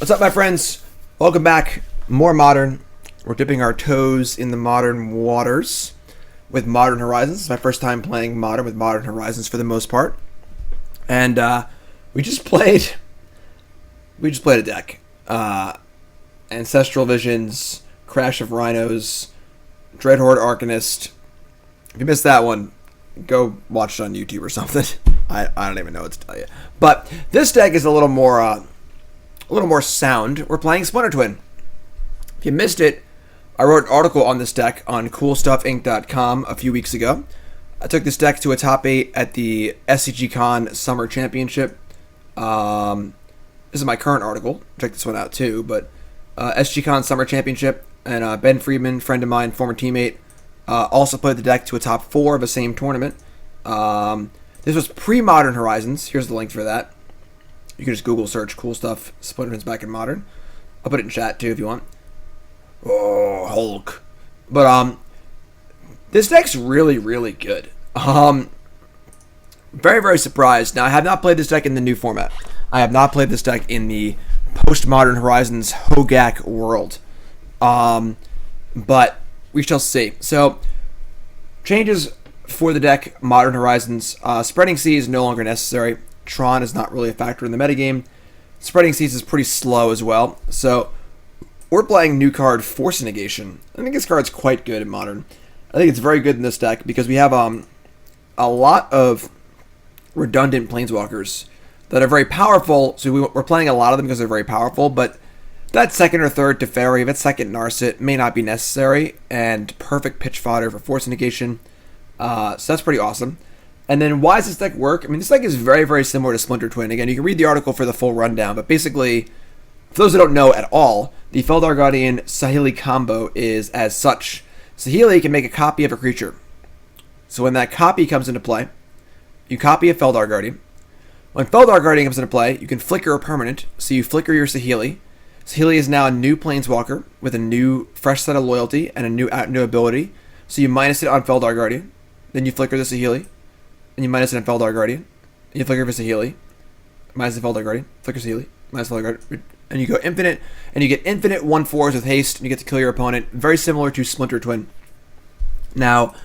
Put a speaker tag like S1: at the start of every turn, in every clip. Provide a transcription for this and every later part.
S1: What's up, my friends? Welcome back. More Modern. We're dipping our toes in the Modern waters with Modern Horizons. It's my first time playing Modern with Modern Horizons for the most part. And we just played a deck. Ancestral Visions, Crash of Rhinos, Dreadhorde Arcanist. If you missed that one, go watch it on YouTube or something. I don't even know what to tell you. But this deck is a little more sound. We're playing Splinter Twin. If you missed it, I wrote an article on this deck on CoolStuffInc.com a few weeks ago. I took this deck to a top 8 at the SCGCON Summer Championship. This is my current article. Check this one out too. But SCGCON Summer Championship, and Ben Friedman, friend of mine, former teammate, also played the deck to a top 4 of the same tournament. This was pre-Modern Horizons. Here's the link for that. You can just Google search Cool Stuff Splinter Twins back in Modern. I'll put it in chat too if you want. Oh, Hulk. But this deck's really, really good. Very, very surprised. Now, I have not played this deck in the new format. I have not played this deck in the post-Modern Horizons Hogak world. But we shall see. So, changes for the deck, Modern Horizons. Spreading Sea is no longer necessary. Tron is not really a factor in the metagame. Spreading Seas is pretty slow as well. So, we're playing new card Force of Negation. I think this card's quite good in Modern. I think it's very good in this deck because we have a lot of redundant Planeswalkers that are very powerful. So we're playing a lot of them because they're very powerful, but that second or third Teferi, that second Narset may not be necessary, and perfect pitch fodder for Force of Negation. So that's pretty awesome. And then why does this deck work? I mean, this deck is very, very similar to Splinter Twin. Again, you can read the article for the full rundown, but basically, for those who don't know at all, the Felidar Guardian Saheeli combo is as such. Saheeli can make a copy of a creature. So when that copy comes into play, you copy a Felidar Guardian. When Felidar Guardian comes into play, you can flicker a permanent, so you flicker your Saheeli. Saheeli is now a new Planeswalker with a new fresh set of loyalty and a new ability. So you minus it on Felidar Guardian. Then you flicker the Saheeli. And you minus it on Felidar Guardian. And you flicker for Saheeli. Minus the Felidar Guardian. Flicker Saheeli. Minus Felidar Guardian. And you go infinite. And you get infinite 1/4s with haste. And you get to kill your opponent. Very similar to Splinter Twin. Now,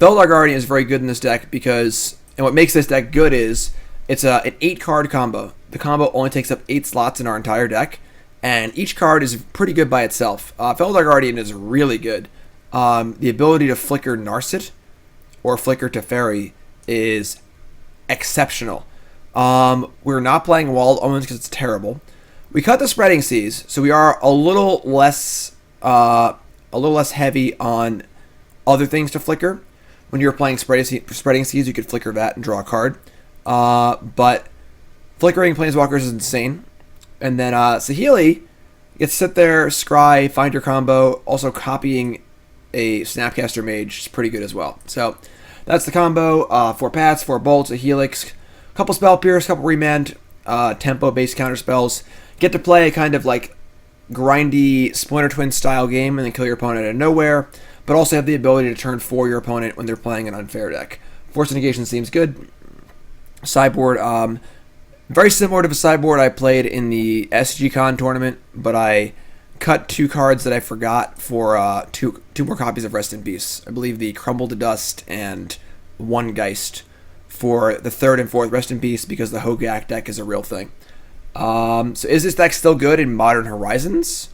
S1: Felidar Guardian is very good in this deck because... And what makes this deck good is... It's an 8-card combo. The combo only takes up 8 slots in our entire deck. And each card is pretty good by itself. Felidar Guardian is really good. The ability to flicker Narset or flicker Teferi is exceptional. We're not playing Wild Omens because it's terrible. We cut the Spreading Seas, so we are a little less heavy on other things to flicker. When you're playing Spreading Seas, you could flicker that and draw a card. But flickering Planeswalkers is insane. And then Saheeli gets to sit there, scry, find your combo. Also copying a Snapcaster Mage is pretty good as well. So that's the combo. 4 Pats, 4 Bolts, a Helix, a couple Spell Pierce, a couple Remand, tempo-based counter spells. Get to play a kind of like grindy Splinter Twin style game and then kill your opponent out of nowhere. But also have the ability to turn 4 your opponent when they're playing an unfair deck. Force of Negation seems good. Sideboard, very similar to the sideboard I played in the SGCon tournament, but I cut 2 cards that I forgot for two more copies of Rest in Peace. I believe the Crumble to Dust and 1 Geist for the 3rd and 4th Rest in Peace because the Hogak deck is a real thing. So is this deck still good in Modern Horizons?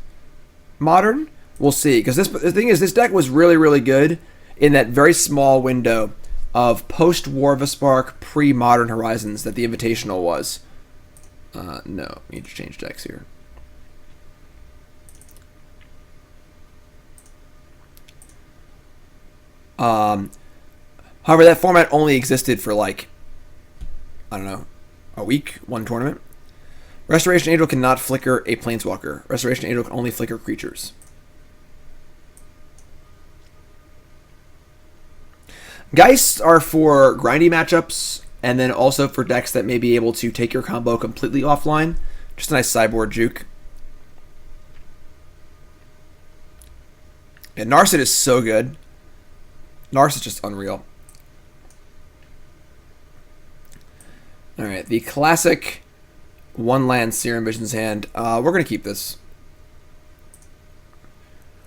S1: Modern? We'll see. Because the thing is, this deck was really, really good in that very small window of post-War of a Spark, pre-Modern Horizons that the Invitational was. No, we need to change decks here. However, that format only existed for like, I don't know, a week, 1 tournament. Restoration Angel cannot flicker a Planeswalker. Restoration Angel can only flicker creatures. Geists are for grindy matchups, and then also for decks that may be able to take your combo completely offline. Just a nice sideboard juke. And Narset is so good. Narset's just unreal. Alright, the classic 1 land, Serum Visions hand. We're going to keep this.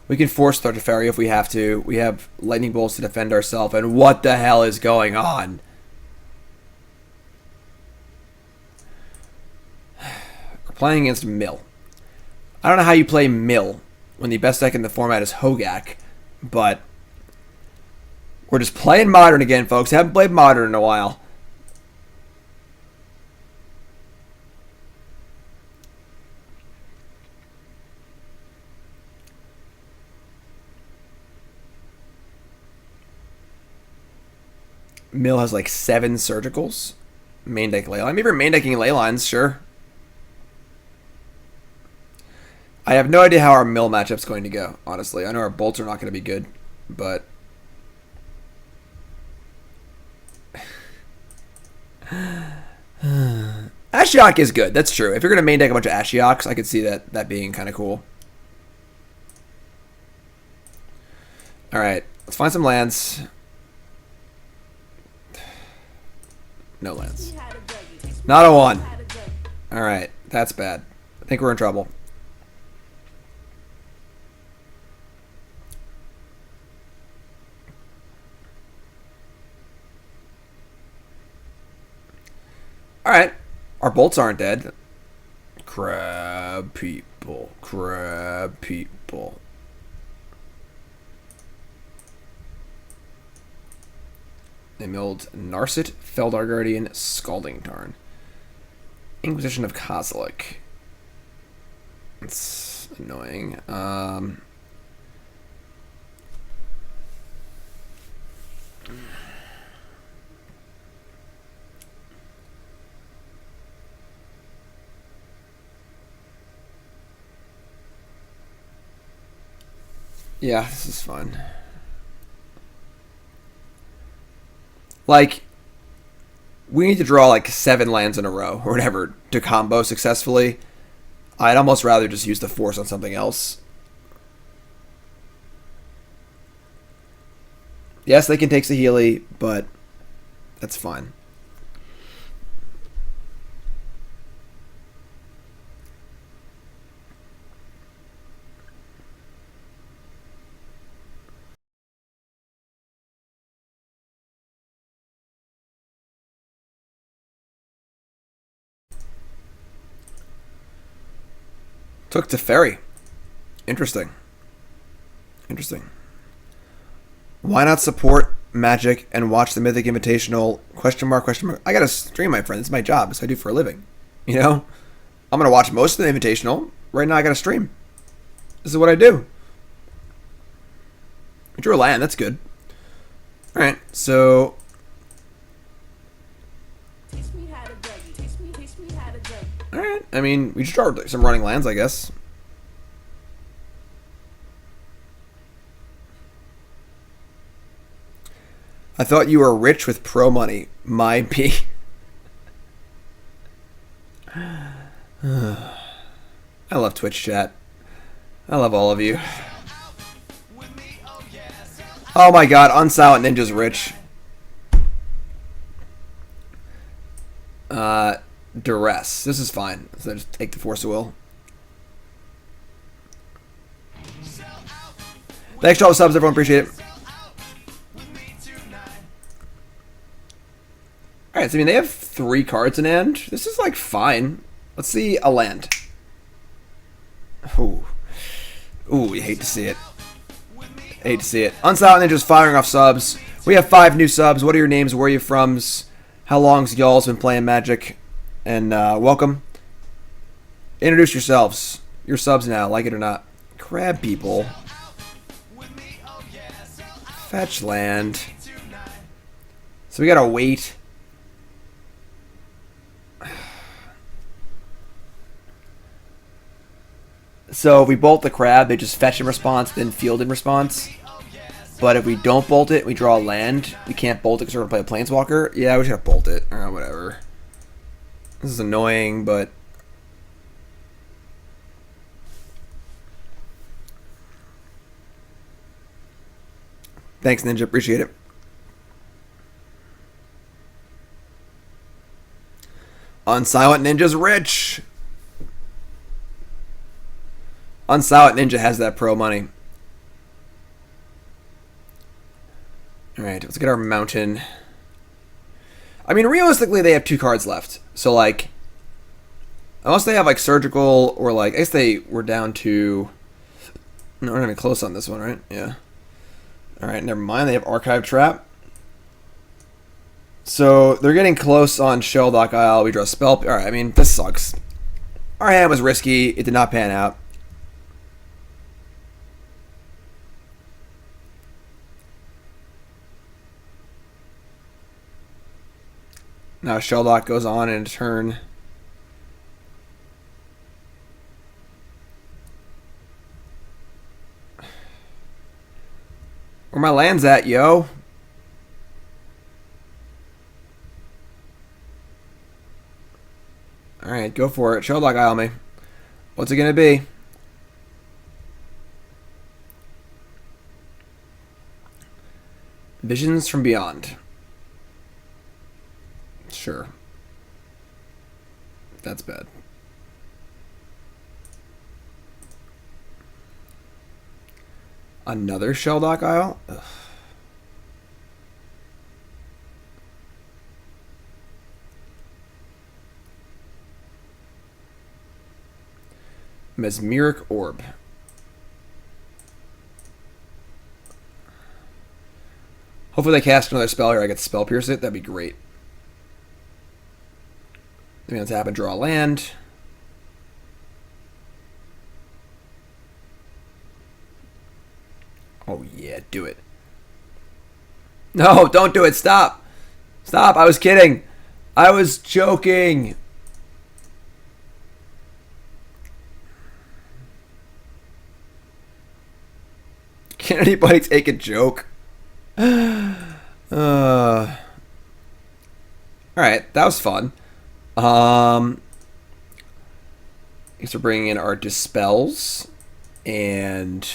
S1: We can force start Teferi if we have to. We have Lightning Bolts to defend ourselves. And what the hell is going on? We're playing against Mill. I don't know how you play Mill when the best deck in the format is Hogak, but we're just playing Modern again, folks. Haven't played Modern in a while. Mill has like 7 surgicals. Main deck Leyline. Maybe we're main decking Leylines, sure. I have no idea how our Mill matchup's going to go, honestly. I know our bolts are not going to be good, but Ashiok is good. That's true. If you're going to main deck a bunch of Ashioks, I could see that being kind of cool. All right, let's find some lands. No lands. Not a 1. All right, that's bad. I think we're in trouble. All right, our bolts aren't dead. Crab people, crab people. They milled Narset, Felidar Guardian, Scalding Tarn. Inquisition of Kozilek. It's annoying. Yeah, this is fun. Like, we need to draw like 7 lands in a row or whatever to combo successfully. I'd almost rather just use the force on something else. Yes, they can take Saheeli, but that's fine. Took Teferi. Interesting. Interesting. Why not support Magic and watch the Mythic Invitational? Question mark, question mark. I gotta stream, my friend. It's my job. It's what I do for a living. You know? I'm gonna watch most of the Invitational. Right now I gotta stream. This is what I do. I drew a land. That's good. Alright, so alright, I mean, we just draw some running lands, I guess. I thought you were rich with pro money. My P. I love Twitch chat. I love all of you. Oh my god, Unsilent Ninja's rich. Duress. This is fine. So just take the Force of Will. Thanks to all the subs, everyone. Appreciate it. Alright, so I mean, they have 3 cards in hand. This is, like, fine. Let's see a land. Ooh. Ooh, you hate to see it. Hate to see it. Unsilent Ninja's firing off subs. We have 5 new subs. What are your names? Where are you from? How long's y'all's been playing Magic? And welcome. Introduce yourselves. You're subs now, like it or not. Crab people. Fetch land. So we gotta wait. So if we bolt the crab, they just fetch in response, then field in response. But if we don't bolt it, we draw a land. We can't bolt it because we're going to play a Planeswalker. Yeah, we should have bolt it. Whatever. This is annoying, but... Thanks, Ninja. Appreciate it. Unsilent Ninja's rich. Unsilent Ninja has that pro money. Alright, let's get our mountain. I mean, realistically, they have 2 cards left. So, like, unless they have, like, surgical or, like, I guess they were down to... No, we're not even close on this one, right? Yeah. Alright, never mind. They have Archive Trap. So, they're getting close on Shelldock Isle. We draw Spell... Alright, I mean, this sucks. Our hand was risky. It did not pan out. Now Shelldock goes on in a turn. Where my land's at, yo? Alright, go for it. Shelldock Isle me. What's it gonna be? Visions from Beyond. Sure. That's bad. Another Shelldock Isle? Ugh. Mesmeric Orb. Hopefully they cast another spell here. I get to Spell Pierce it. That'd be great. I'm going to tap and draw a land. Oh, yeah, do it. No, don't do it. Stop. Stop. I was kidding. I was joking. Can anybody take a joke? Alright, that was fun. Guess we're bringing in our Dispels and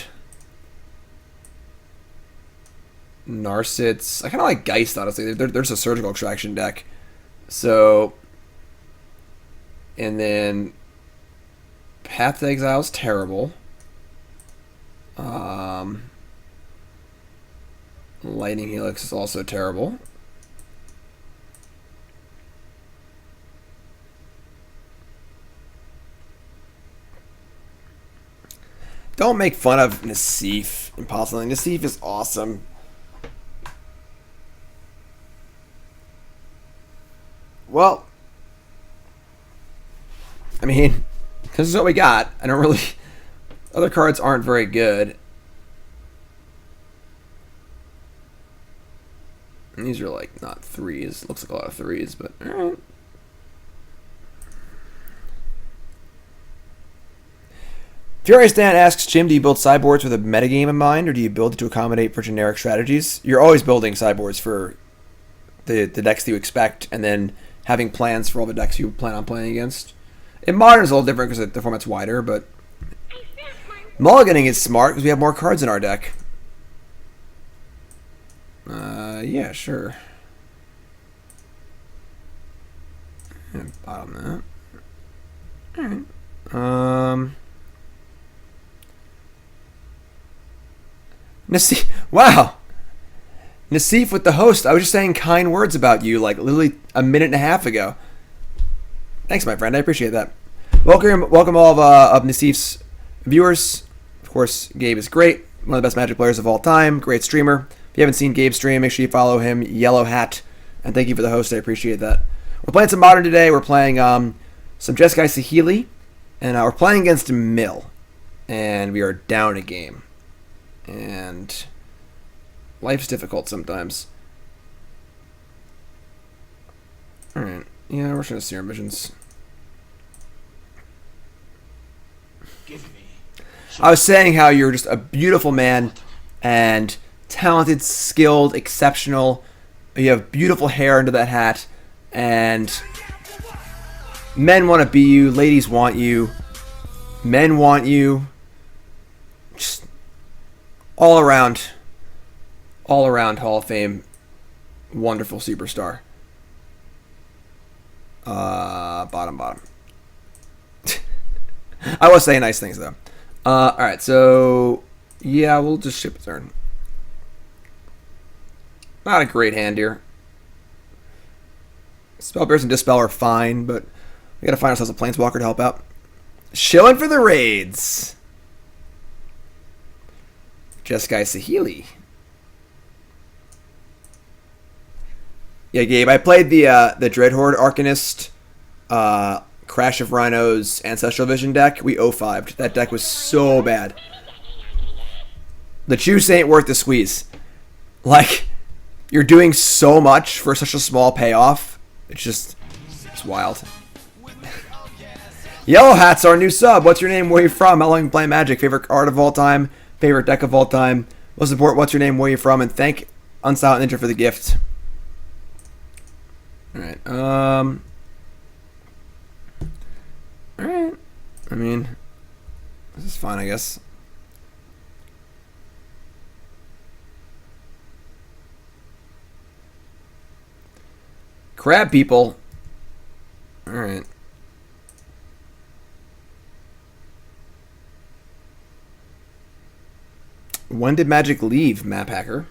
S1: Narsets. I kind of like Geist, honestly. There's a Surgical Extraction deck. So, and then Path to Exile is terrible. Lightning Helix is also terrible. Don't make fun of Nassif. Impossible. Nassif is awesome. Well, I mean, this is what we got. I don't really... Other cards aren't very good. And these are like not threes. Looks like a lot of threes, but alright. Furious Dan asks, Jim, do you build sideboards with a metagame in mind, or do you build it to accommodate for generic strategies? You're always building sideboards for the decks that you expect, and then having plans for all the decks you plan on playing against. In Modern, it's a little different because the format's wider, but mulliganing is smart because we have more cards in our deck. Yeah, sure. And bottom that. Alright. Nassif, wow. Nassif with the host. I was just saying kind words about you like literally a minute and a half ago. Thanks, my friend. I appreciate that. Welcome all of Nassif's viewers. Of course, Gabe is great. One of the best Magic players of all time. Great streamer. If you haven't seen Gabe stream, make sure you follow him. Yellow Hat. And thank you for the host. I appreciate that. We're playing some Modern today. We're playing some Jeskai Saheeli. And we're playing against Mill. And we are down a game. And life's difficult sometimes. Alright. Yeah, we're trying to Serum Visions. I was saying how you're just a beautiful man and talented, skilled, exceptional. You have beautiful hair under that hat, and men want to be you, ladies want you, men want you. Just all around Hall of Fame, wonderful superstar. Bottom. I was saying nice things, though. Alright, so... Yeah, we'll just ship a turn. Not a great hand here. Spellbearers and Dispel are fine, but we gotta find ourselves a Planeswalker to help out. Shilling for the raids! Jeskai Saheeli. Yeah, Gabe, I played the Dreadhorde Arcanist, Crash of Rhinos Ancestral Vision deck. We 0-5'd. That deck was so bad. The juice ain't worth the squeeze. Like, you're doing so much for such a small payoff. It's wild. Yellow Hat's our new sub. What's your name? Where you from? How long you play Magic? Favorite art of all time? Favorite deck of all time? Most important, what's your name? Where you from? And thank Unsilent Ninja for the gift. Alright, Alright. I mean, this is fine, I guess. Crab people. Alright. When did Magic leave, Map Hacker?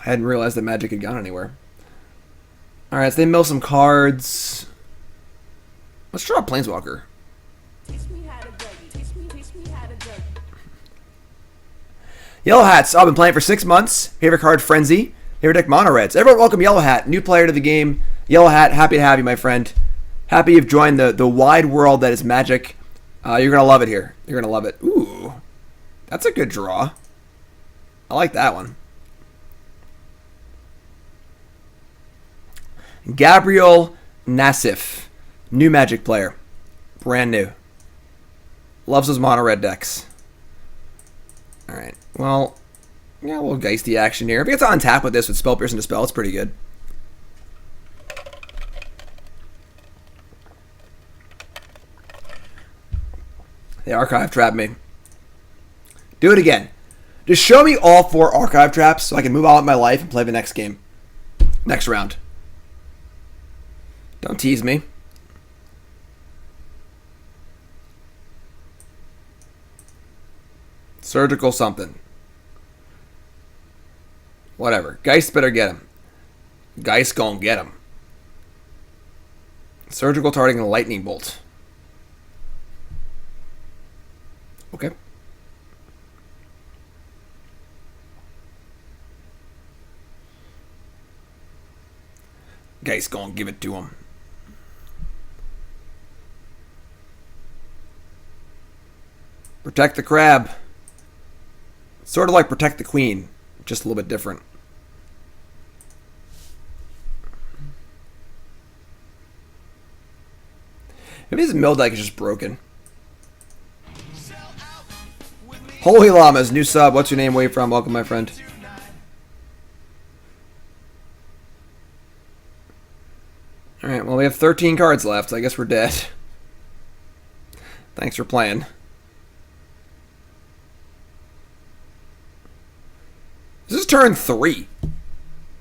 S1: I hadn't realized that Magic had gone anywhere. Alright, so they mill some cards. Let's draw a Planeswalker. Yellow Hats. I've been playing for 6 months. Favorite card, Frenzy. Favorite deck, Mono Reds. Everyone welcome Yellow Hat. New player to the game. Yellow Hat, happy to have you, my friend. Happy you've joined the wide world that is Magic. You're going to love it here. You're going to love it. Ooh. That's a good draw. I like that one. Gabriel Nassif. New Magic player. Brand new. Loves those mono red decks. Alright. Well, yeah, a little Geisty action here. If he gets on tap with this with Spell Pierce and Dispel, it's pretty good. They archive trap me. Do it again. Just show me all 4 archive traps so I can move on with my life and play the next game. Next round. Don't tease me. Surgical something. Whatever. Geist better get him. Geist gon' get him. Surgical targeting lightning bolt. Okay. Geist gonna give it to him. Protect the crab. Sort of like Protect the Queen, just a little bit different. Maybe this mill deck is just broken. Holy Llamas, new sub. What's your name? Where you from? Welcome, my friend. Alright, well, we have 13 cards left. I guess we're dead. Thanks for playing. This is turn 3.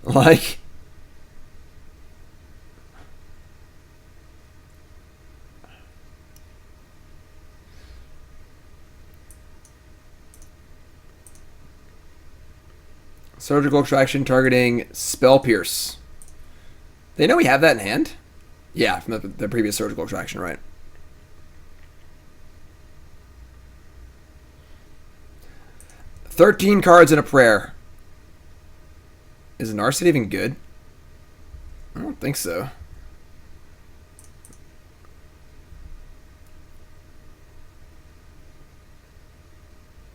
S1: Like... Surgical Extraction targeting Spell Pierce. They know we have that in hand? Yeah, from the previous Surgical Extraction, right? "13 cards in a prayer." Is Narset even good? I don't think so.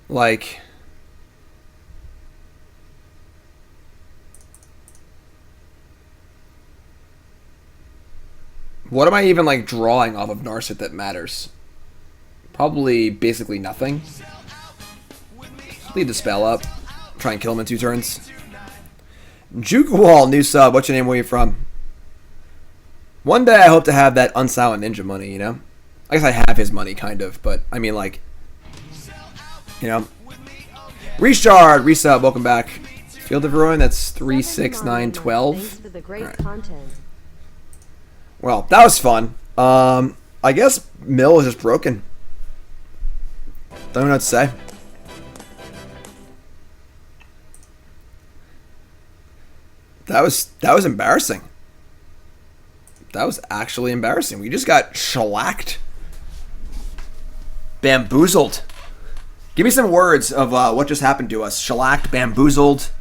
S1: Like... what am I even, like, drawing off of Narset that matters? Probably basically nothing. Leave the spell up. Try and kill him in 2 turns. Juke Wall, new sub. What's your name? Where you from? One day I hope to have that Unsilent Ninja money, you know? I guess I have his money, kind of, but I mean, like, you know? Reshard, resub, welcome back. Field of Ruin, that's 3, 6, 9, 12. Right. Well, that was fun. I guess Mill is just broken. Don't know what to say. That was embarrassing. That was actually embarrassing. We just got shellacked. Bamboozled. Give me some words of what just happened to us. Shellacked, bamboozled.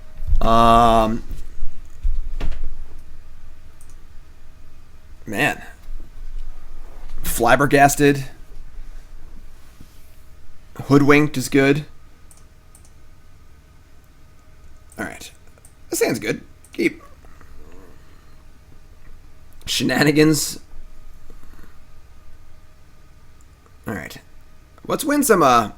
S1: Man. Flabbergasted. Hoodwinked is good. Alright. That sounds good. Keep. Shenanigans. Alright. Let's win some,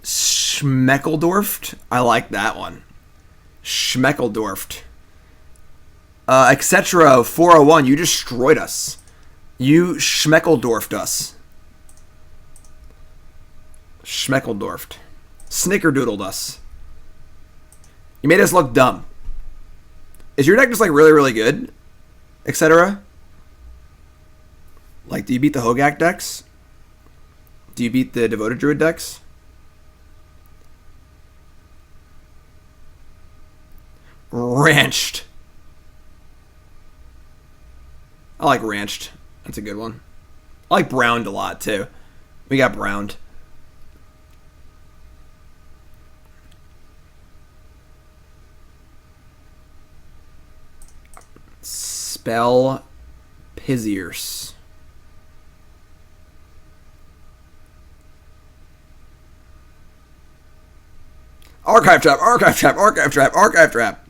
S1: Schmeckeldorfed? I like that one. Schmeckeldorfed. Etc. 401, you destroyed us. You Schmeckeldorfed us. Schmeckeldorfed. Snickerdoodled us. You made us look dumb. Is your deck just like really, really good? Etc. Like, do you beat the Hogak decks? Do you beat the Devoted Druid decks? Ranched. I like Ranched. That's a good one. I like Browned a lot, too. We got Browned. Spell Pizziers. Archive Trap, Archive Trap, Archive Trap, Archive Trap.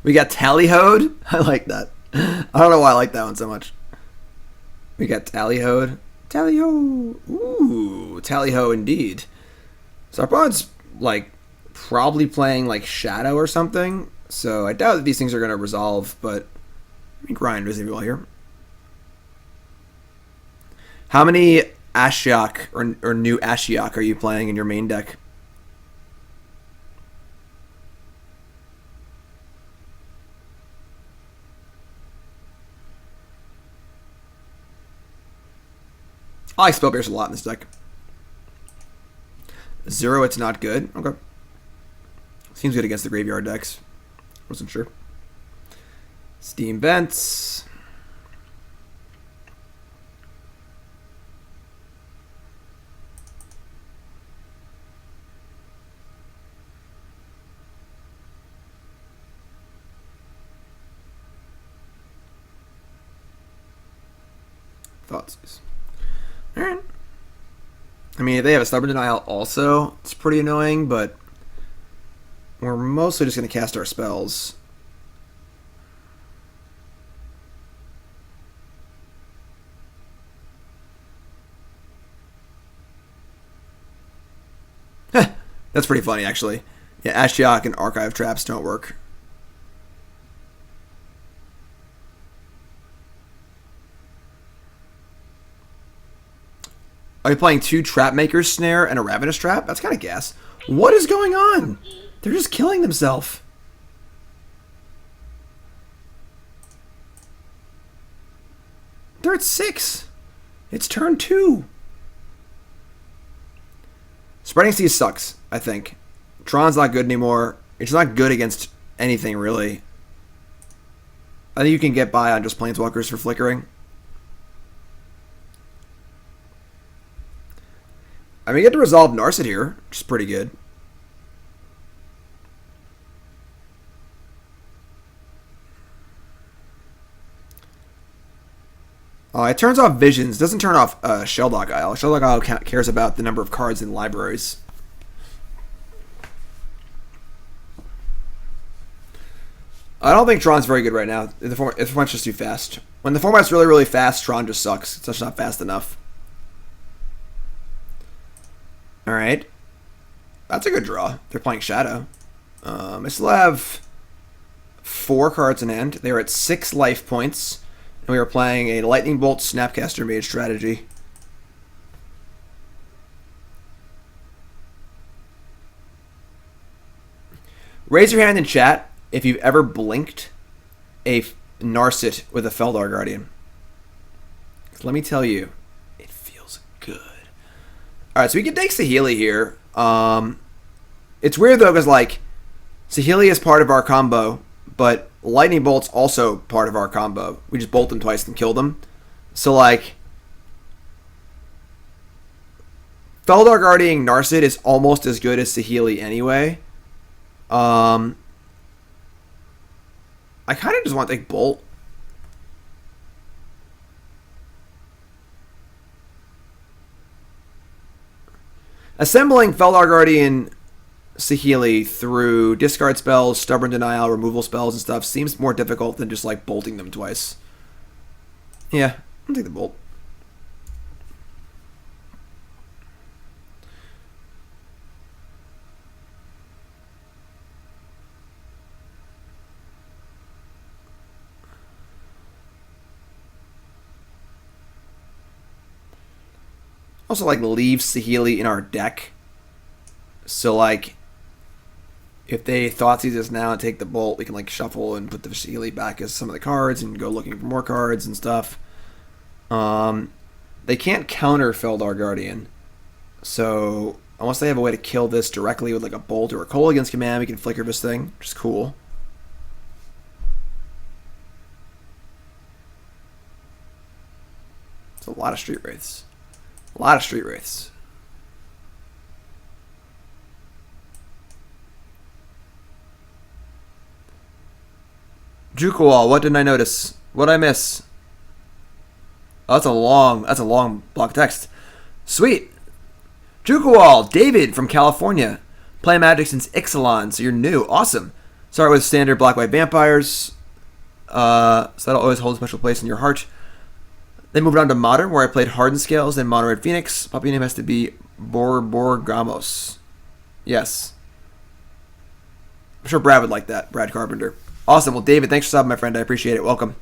S1: We got Tallyhoed. I like that. I don't know why I like that one so much. We got Tallyhoed. Tallyho. Ooh, Tallyho indeed. So our opponent's like probably playing like Shadow or something. So I doubt that these things are going to resolve, but let me grind as well here. How many Ashiok or new Ashiok are you playing in your main deck? I like Spell Pierce a lot in this deck. 0, it's not good. Okay. Seems good against the graveyard decks. Wasn't sure. Steam Vents. Thoughts. Alright. I mean, if they have a Stubborn Denial also, it's pretty annoying, but we're mostly just going to cast our spells. That's pretty funny, actually. Yeah, Ashiok and Archive Traps don't work. Are you playing 2 Trap Makers Snare and a Ravenous Trap? That's kind of gas. What is going on? They're just killing themselves. They're at 6. It's turn 2. Spreading Seas sucks, I think. Tron's not good anymore. It's not good against anything, really. I think you can get by on just Planeswalkers for flickering. I mean, you get to resolve Narset here, which is pretty good. It turns off Visions. Doesn't turn off Shelldog Isle. Shelldog Isle cares about the number of cards in libraries. I don't think Tron's very good right now. The format's just too fast. When the format's really, really fast, Tron just sucks. It's just not fast enough. Alright. That's a good draw. They're playing Shadow. I still have 4 cards in hand. They were at 6 life points. And we were playing a Lightning Bolt Snapcaster Mage strategy. Raise your hand in chat if you've ever blinked a Narset with a Felidar Guardian. Let me tell you, it feels good. Alright, so we can take Saheeli here. It's weird though, because like, Saheeli is part of our combo, but Lightning Bolt's also part of our combo. We just bolt them twice and kill them. So like, Felidar Guardian Narset is almost as good as Saheeli anyway. I kind of just want to take Bolt. Assembling Felidar Guardian Saheeli through discard spells, stubborn denial, removal spells, and stuff seems more difficult than just like bolting them twice. Yeah, I'll take the Bolt. Also, like, leave Saheeli in our deck. So, like, if they Thoughtseize us now and take the Bolt, we can, like, shuffle and put the Saheeli back as some of the cards and go looking for more cards and stuff. They can't counter Felidar Guardian. So, unless they have a way to kill this directly with, like, a Bolt or a Kolaghan's Command, we can flicker this thing, which is cool. It's a lot of Street Wraiths. A lot of Street Wraiths. Jukwall, what didn't I notice? What'd I miss? Oh, that's a long block of text. Sweet. Jukwall, David from California. Playing Magic since Ixalan, so you're new. Awesome. Start with standard black-white vampires. So that'll always hold a special place in your heart. Then moved on to Modern, where I played Hardened Scales, then Mono Red Phoenix. Puppy name has to be Borborgamos. Yes. I'm sure Brad would like that, Brad Carpenter. Awesome. Well, David, thanks for subbing, my friend. I appreciate it. Welcome.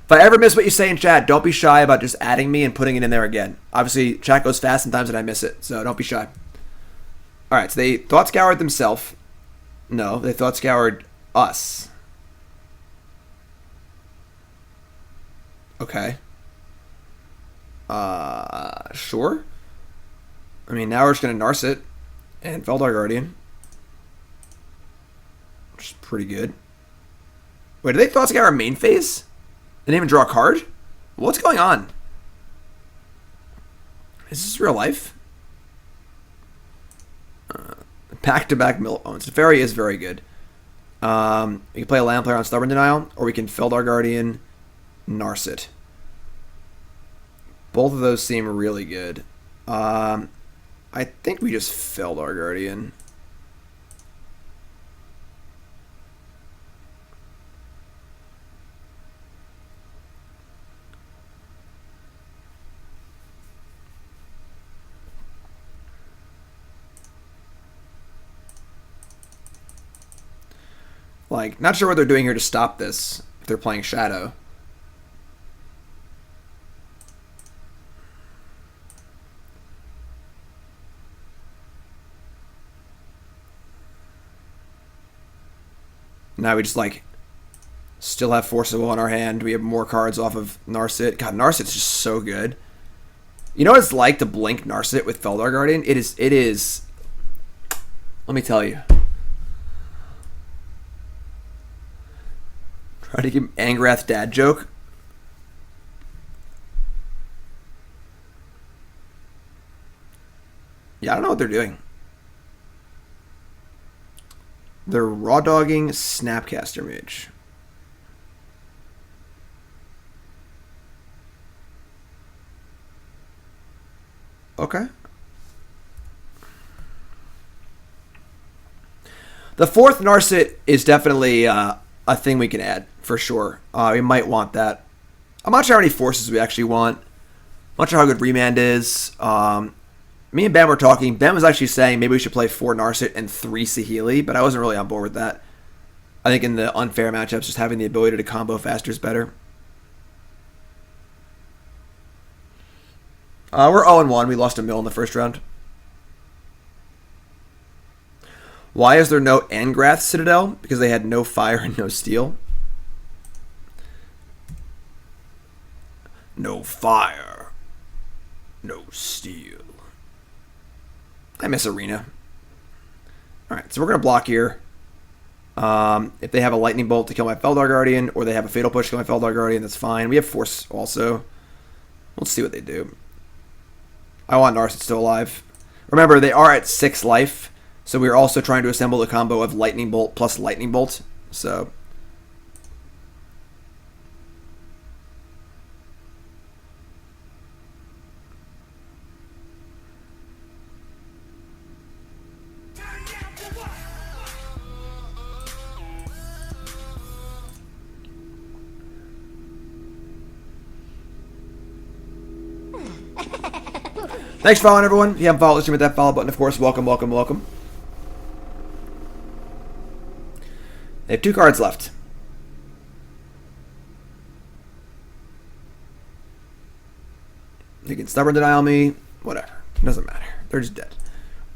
S1: If I ever miss what you say in chat, don't be shy about just adding me and putting it in there again. Obviously, chat goes fast sometimes and I miss it, so don't be shy. Alright, so they Thought Scoured themselves. No, they Thought Scoured us. Okay. Sure. I mean, now we're just going to Narset and Felidar Guardian. Which is pretty good. Wait, did they Thought Scour our main phase? They didn't even draw a card? What's going on? Is this real life? Back-to-back Millbones. Teferi is very good. We can play a land player on Stubborn Denial, or we can Felidar Guardian, Narset. Both of those seem really good. I think we just Felidar Guardian. Like, not sure what they're doing here to stop this, if they're playing Shadow. Now we just, like, still have Force of Will in our hand. We have more cards off of Narset. God, Narset's just so good. You know what it's like to blink Narset with Felidar Guardian? It is... Let me tell you. Try to give Angrath dad joke. Yeah, I don't know what they're doing. They're raw dogging Snapcaster Mage. Okay. The fourth Narset is definitely a thing we can add, for sure. We might want that. I'm not sure how many forces we actually want. I'm not sure how good Remand is. Me and Ben were talking. Ben was actually saying maybe we should play 4 Narset and 3 Saheeli, but I wasn't really on board with that. I think in the unfair matchups, just having the ability to combo faster is better. We're 0-1. We lost a mill in the first round. Why is there no Angrath Citadel? Because they had no fire and no steel. No fire. No steel. I miss Arena. Alright, so we're going to block here. If they have a Lightning Bolt to kill my Felidar Guardian, or they have a Fatal Push to kill my Felidar Guardian, that's fine. We have Force also. Let's see what they do. I want Narset still alive. Remember, they are at 6 life, so we're also trying to assemble the combo of Lightning Bolt plus Lightning Bolt. So thanks for following, everyone. If you haven't followed, let's hit that follow button, of course. Welcome, welcome, welcome. They have 2 cards left. They can stubborn denial me. Whatever. It doesn't matter. They're just dead.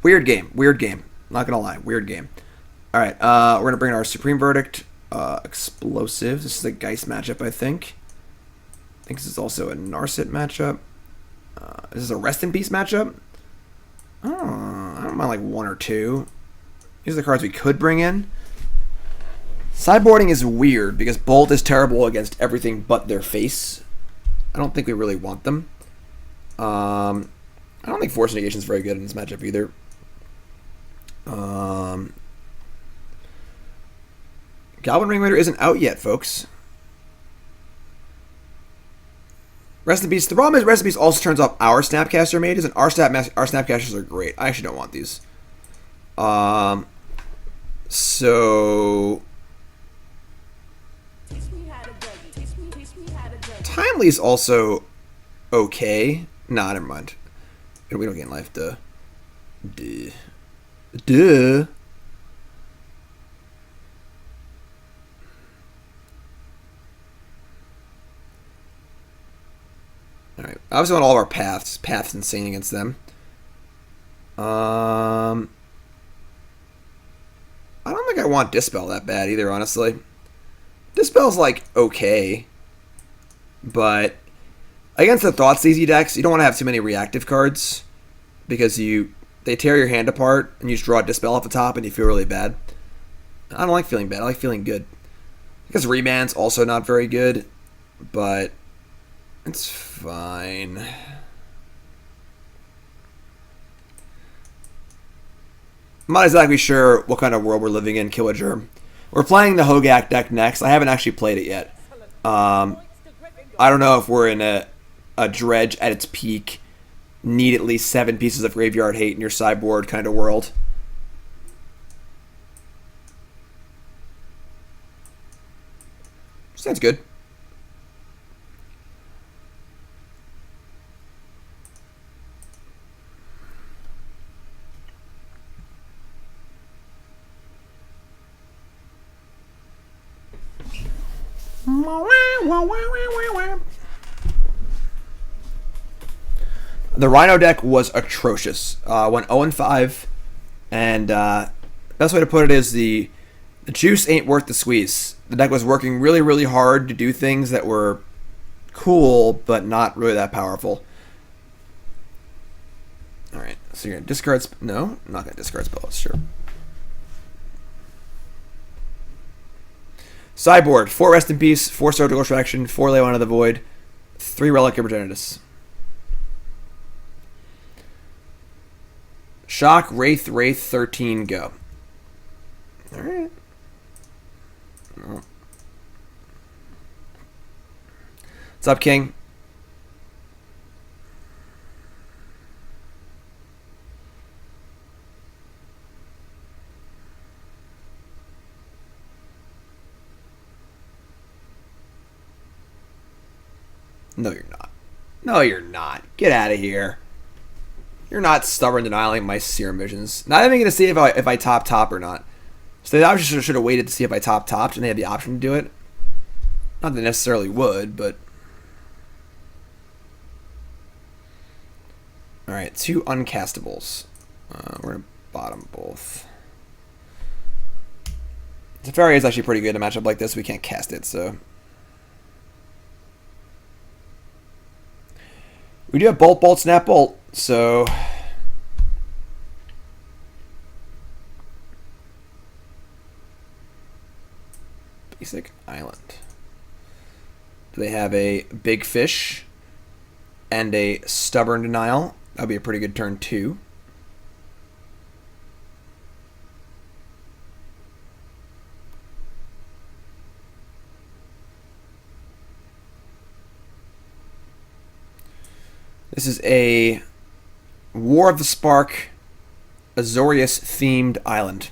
S1: Weird game. Weird game. Not going to lie. Weird game. Alright. We're going to bring in our Supreme Verdict. Explosives. This is a Geist matchup, I think. I think this is also a Narset matchup. Is this a Rest in Peace matchup? I don't mind like 1 or 2. These are the cards we could bring in. Sideboarding is weird because Bolt is terrible against everything but their face. I don't think we really want them. I don't think Force of Negation is very good in this matchup either. Goblin Ringleader isn't out yet, folks. Rest in Peace. The problem is Rest in Peace also turns off our Snapcaster Mages, and our Snapcasters are great. I actually don't want these. So Timely is also okay. Nah, never mind. We don't gain life. Duh. Alright. Obviously on all of our paths. Path's insane against them. I don't think I want Dispel that bad either, honestly. Dispel's like okay. But against the Thoughtseize decks, you don't want to have too many reactive cards because they tear your hand apart and you just draw a Dispel off the top and you feel really bad. I don't like feeling bad. I like feeling good. Because Remand's also not very good, but it's fine. I'm not exactly sure what kind of world we're living in, Killagerm. We're playing the Hogak deck next. I haven't actually played it yet. I don't know if we're in a Dredge at its peak, need at least 7 pieces of Graveyard Hate in your sideboard kind of world. Sounds good. The Rhino deck was atrocious. Went 0-5, and best way to put it is the juice ain't worth the squeeze. The deck was working really, really hard to do things that were cool, but not really that powerful. Alright, so you're going to discard... No, I'm not going to discard spells, sure. Sideboard, 4 Rest in Peace, 4 Surgical Extraction, 4 Lay Out of the Void, 3 Relic of Progenitus. Shock, Wraith, 13, go. Alright. Oh. What's up, King? No, you're not. No, you're not. Get out of here. You're not stubborn denying my Serum Visions. Not even going to see if I top or not. So they obviously should have waited to see if I topped, and they had the option to do it. Not that they necessarily would, but... Alright, 2 uncastables. We're going to bottom both. Teferi is actually pretty good in a matchup like this. We can't cast it, so... We do have Bolt, Bolt, Snap, Bolt, so... Basic Island. Do they have a Big Fish and a Stubborn Denial? That would be a pretty good turn, too. This is a War of the Spark Azorius-themed island.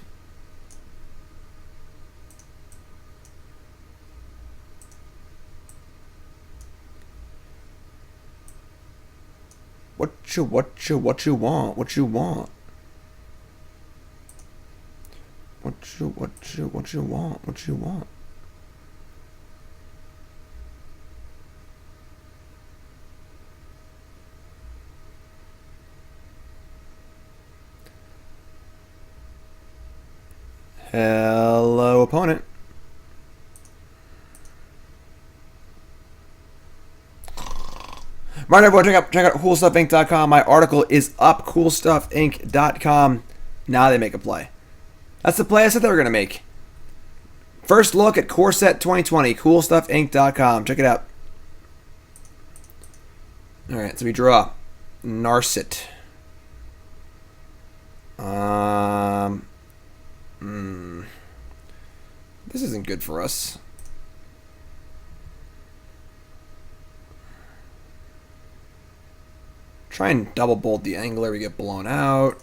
S1: What you want? What you want? What you want? What you want? Hello, opponent. Right, everyone, check out CoolStuffInc.com. My article is up, CoolStuffInc.com. Now they make a play. That's the play I said they were going to make. First look at Core Set 2020, CoolStuffInc.com. Check it out. Alright, so we draw Narset. This isn't good for us. Try and double bolt the Angler, we get blown out.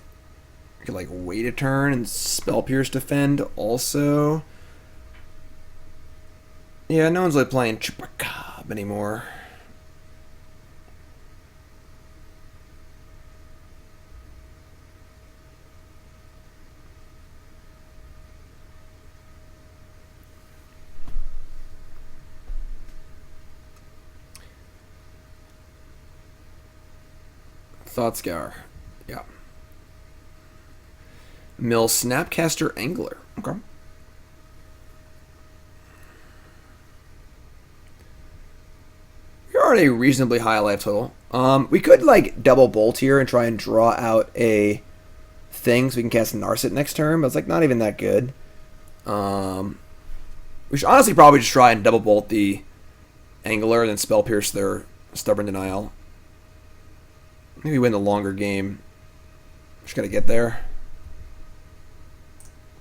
S1: We could like wait a turn and Spell Pierce defend also. Yeah, no one's really playing Chupacab anymore. Thoughtscour. Yeah. Mill Snapcaster Angler. Okay. We're at a reasonably high life total. We could like double bolt here and try and draw out a thing so we can cast Narset next turn, but it's like not even that good. We should honestly probably just try and double bolt the Angler and then Spell Pierce their Stubborn Denial. Maybe win the longer game. Just gotta get there.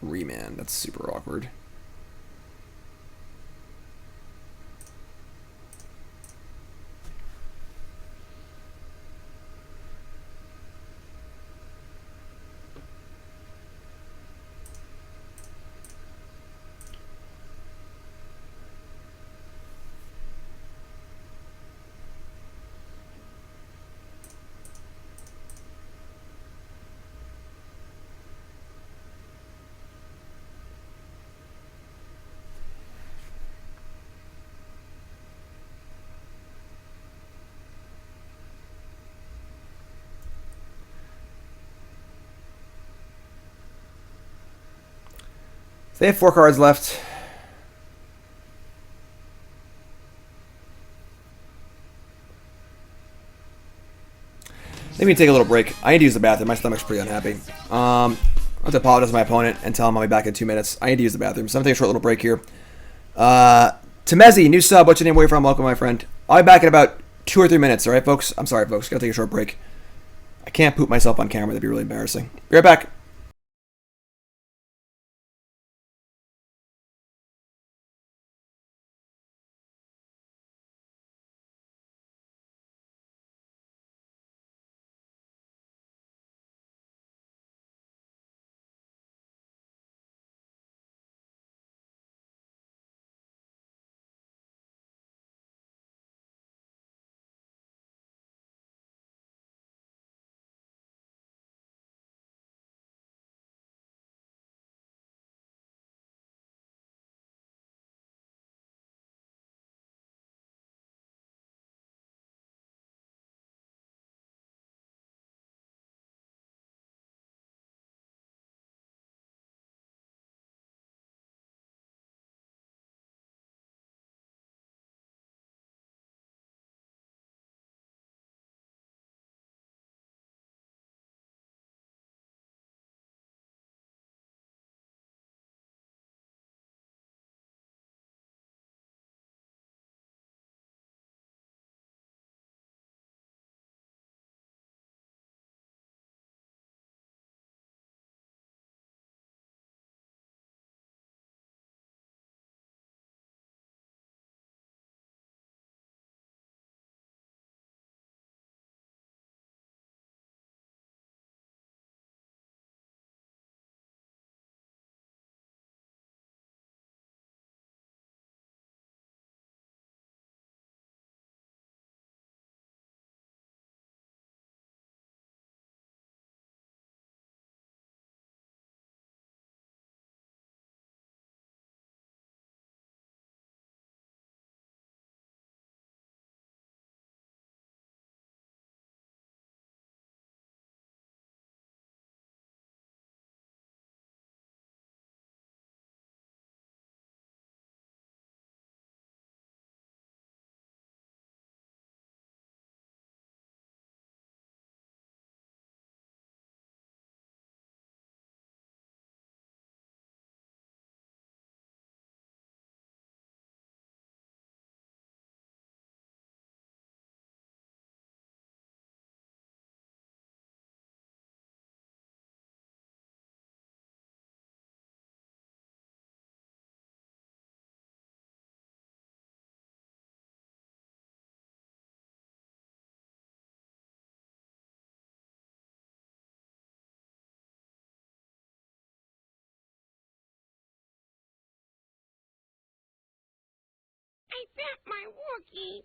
S1: Remand. That's super awkward. So they have 4 cards left. Let me take a little break. I need to use the bathroom. My stomach's pretty unhappy. I have to apologize to my opponent and tell him I'll be back in 2 minutes. I need to use the bathroom, so I'm going to take a short little break here. Temezi, new sub. What's your name? Where you from? Welcome, my friend. I'll be back in about 2 or 3 minutes. All right, folks? I'm sorry, folks. Got to take a short break. I can't poop myself on camera. That'd be really embarrassing. Be right back.
S2: I bet my Wookiee.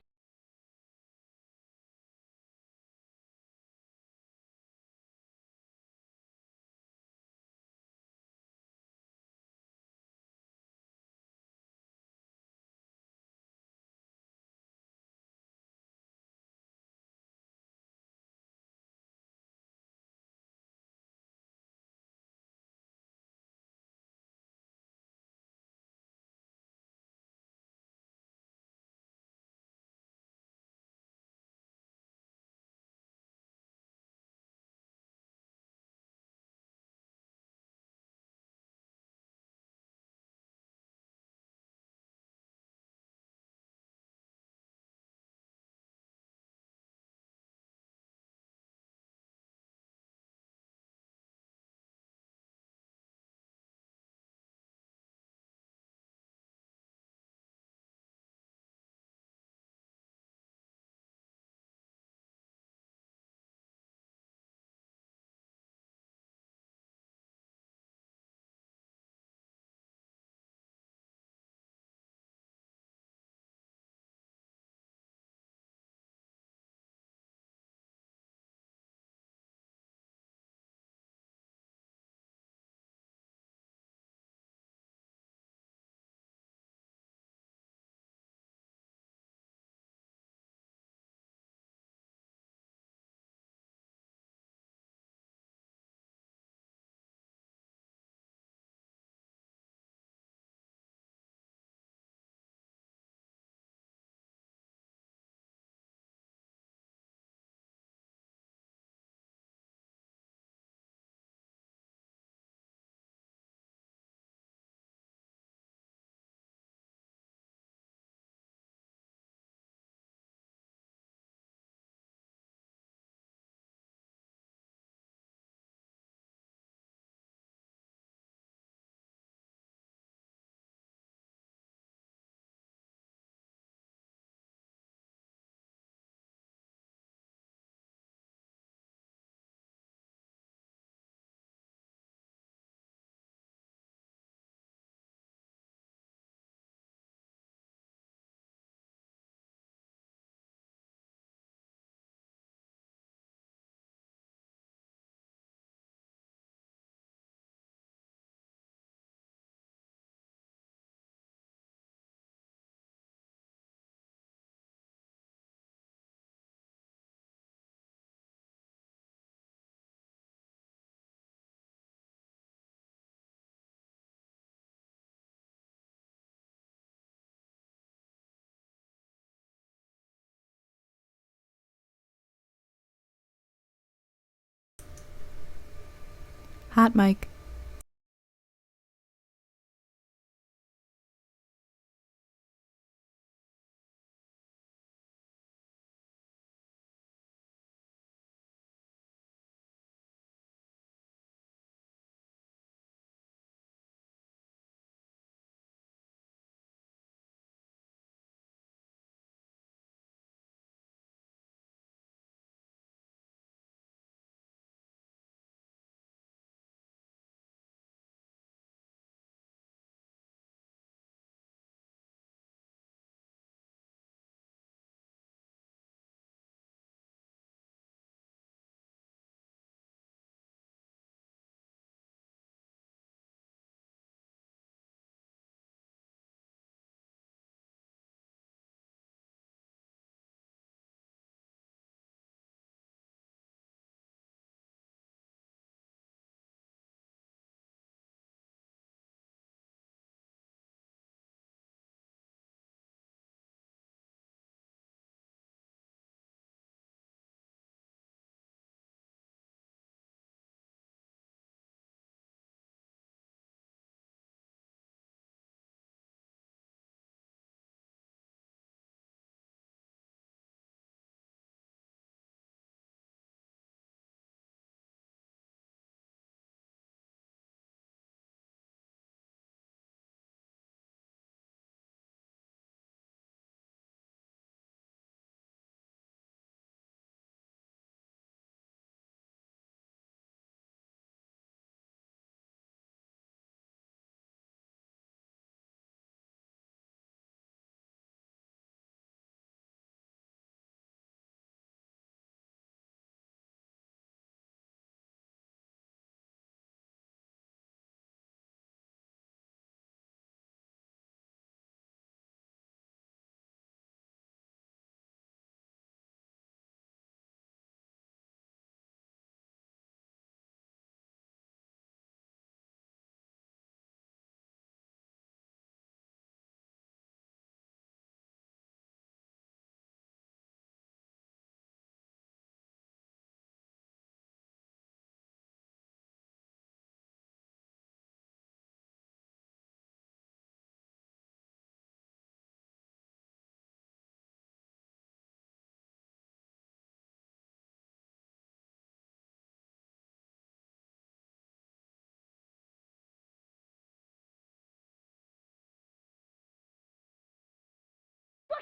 S3: Hot mic.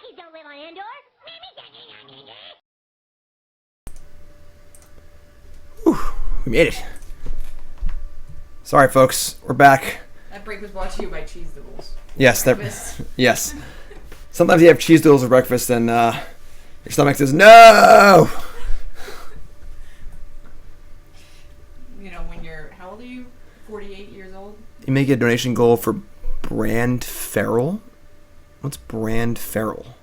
S2: Monkeys don't live on Endor.
S1: Whew, we made it. Sorry, folks. We're back.
S3: That break was brought to you by Cheese Doodles.
S1: Yes,
S3: Breakfast.
S1: yes. Sometimes you have cheese doodles for breakfast and your stomach says, no!
S3: You know, when you're, how old are you? 48 years old?
S1: You make a donation goal for Brand Feral? What's Brand Feral?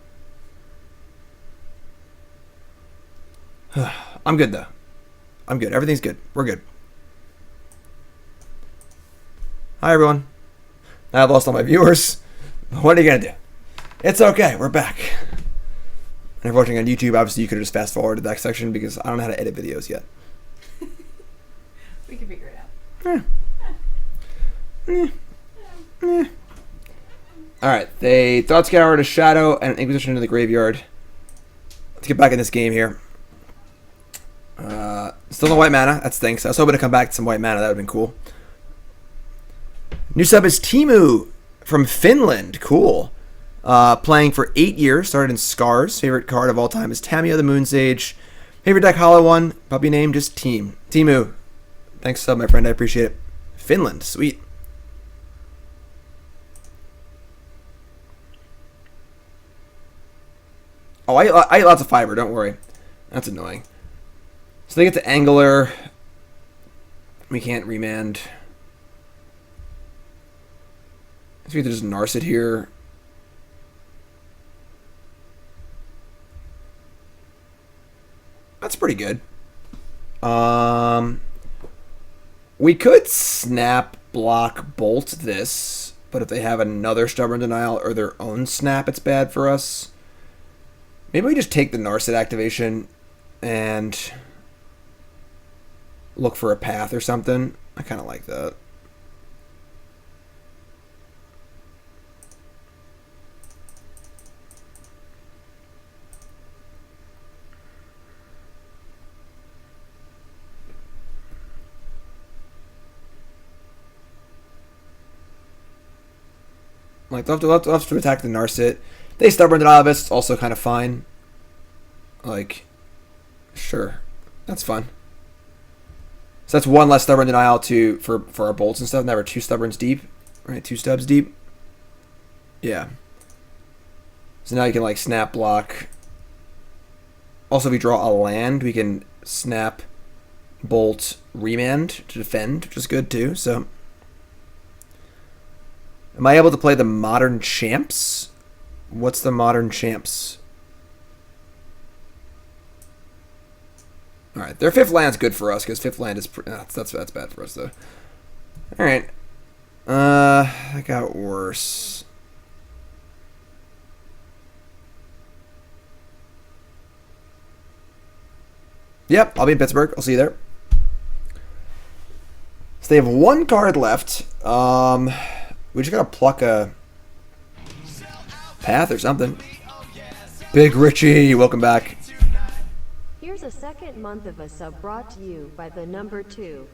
S1: I'm good, though. I'm good. Everything's good. We're good. Hi, everyone. I've lost all my viewers. What are you going to do? It's okay. We're back. And if you're watching on YouTube, obviously you could have just fast forwarded that section because I don't know how to edit videos yet.
S3: We can figure it out.
S1: Alright, they Thought Scour to Shadow and Inquisition into the Graveyard. Let's get back in this game here. Still no white mana. That stinks. I was hoping to come back to some white mana. That would have been cool. New sub is Timu from Finland. Cool. Playing for 8 years. Started in Scars. Favorite card of all time is Tamio the Moonsage. Favorite deck Hollow one. Puppy name just Timu. Thanks sub, my friend. I appreciate it. Finland. Sweet. Oh, I eat lots of fiber. Don't worry. That's annoying. So they get to Angler. We can't remand. I think there's Narset here. That's pretty good. We could snap, block, bolt this, but if they have another Stubborn Denial or their own snap, it's bad for us. Maybe we just take the Narset activation and look for a path or something. I kind of like that. Like, they'll have to attack the Narset. They Stubborn Denial this. It's also kind of fine. Like, sure. That's fun. So that's one less Stubborn Denial for our bolts and stuff. Now we're 2 Stubborns deep. Right, 2 stubs deep. Yeah. So now you can, like, snap, block. Also, if we draw a land, we can snap, bolt, remand to defend, which is good, too. So, am I able to play the Modern Champs? What's the Modern Champs? All right, their 5th land's good for us because 5th land is that's bad for us though. All right, that got worse. Yep, I'll be in Pittsburgh. I'll see you there. So they have 1 card left. We just gotta pluck a path or something. Big Richie, welcome back.
S4: Here's a second month of a sub brought to you by the number 2.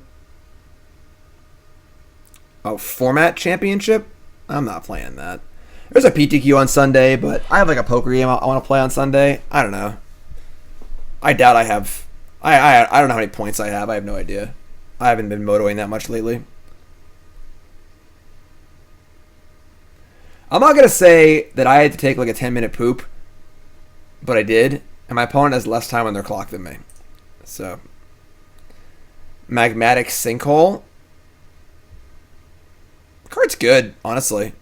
S1: Oh, Format Championship? I'm not playing that. There's a PTQ on Sunday, but I have like a poker game I want to play on Sunday. I don't know. I doubt I have. I don't know how many points I have. I have no idea. I haven't been motoing that much lately. I'm not going to say that I had to take like a 10-minute poop, but I did. And my opponent has less time on their clock than me. So, Magmatic Sinkhole. The card's good, honestly.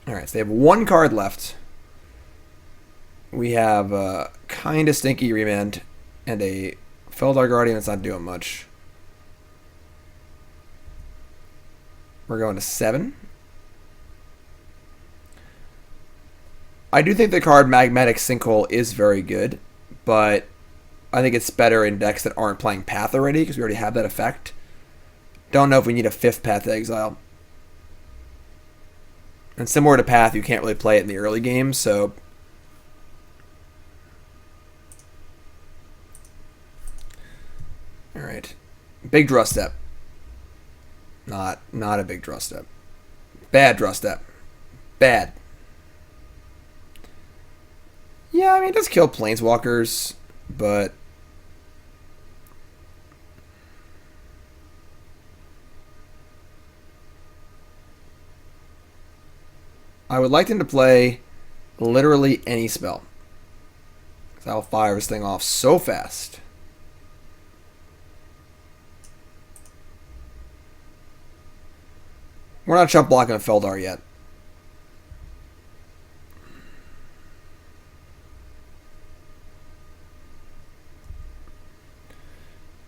S1: Alright, so they have 1 card left. We have a kind of stinky Remand and a Felidar Guardian that's not doing much. We're going to 7. I do think the card Magmatic Sinkhole is very good, but I think it's better in decks that aren't playing Path already, because we already have that effect. Don't know if we need a 5th Path to Exile. And similar to Path, you can't really play it in the early game, so... Alright. Big draw step. Not a big draw step. Bad draw step. Bad. Yeah, I mean, it does kill planeswalkers, but I would like them to play literally any spell. I'll fire this thing off so fast. We're not chump blocking a Felidar yet.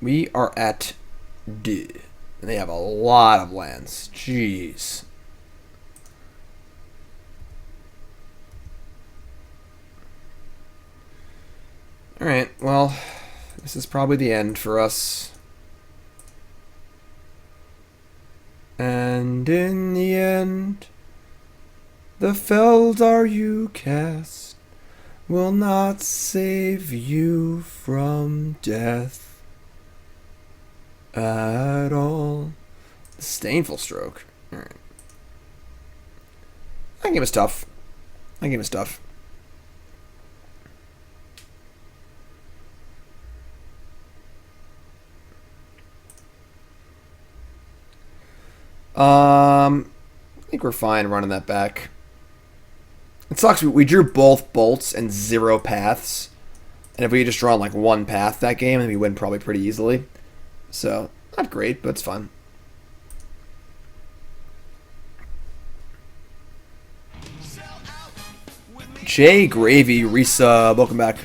S1: We are at D. And they have a lot of lands. Jeez. Alright, well, this is probably the end for us. And in the end, the Felidar you cast will not save you from death at all. Disdainful Stroke. Alright. That game is tough. That game is tough. I think we're fine running that back. It sucks. We drew both bolts and 0 paths. And if we had just drawn like 1 path that game, then we win probably pretty easily. So, not great, but it's fun. Jay Gravy resub. Welcome back.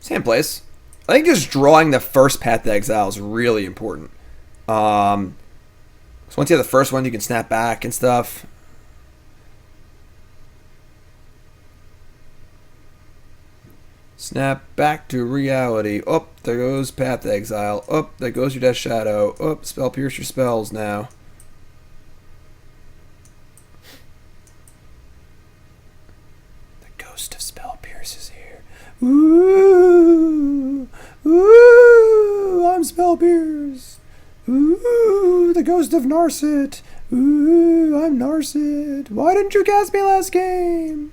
S1: Same place. I think just drawing the first path to Exile is really important. So once you have the first one, you can snap back and stuff. Snap back to reality. Oh, there goes Path to Exile. Oh, there goes your Death Shadow. Oh, spell pierce your spells now. The ghost of spell pierce is here. Ooh, ooh, I'm spell pierced. Ooh, the ghost of Narset. Ooh, I'm Narset. Why didn't you cast me last game?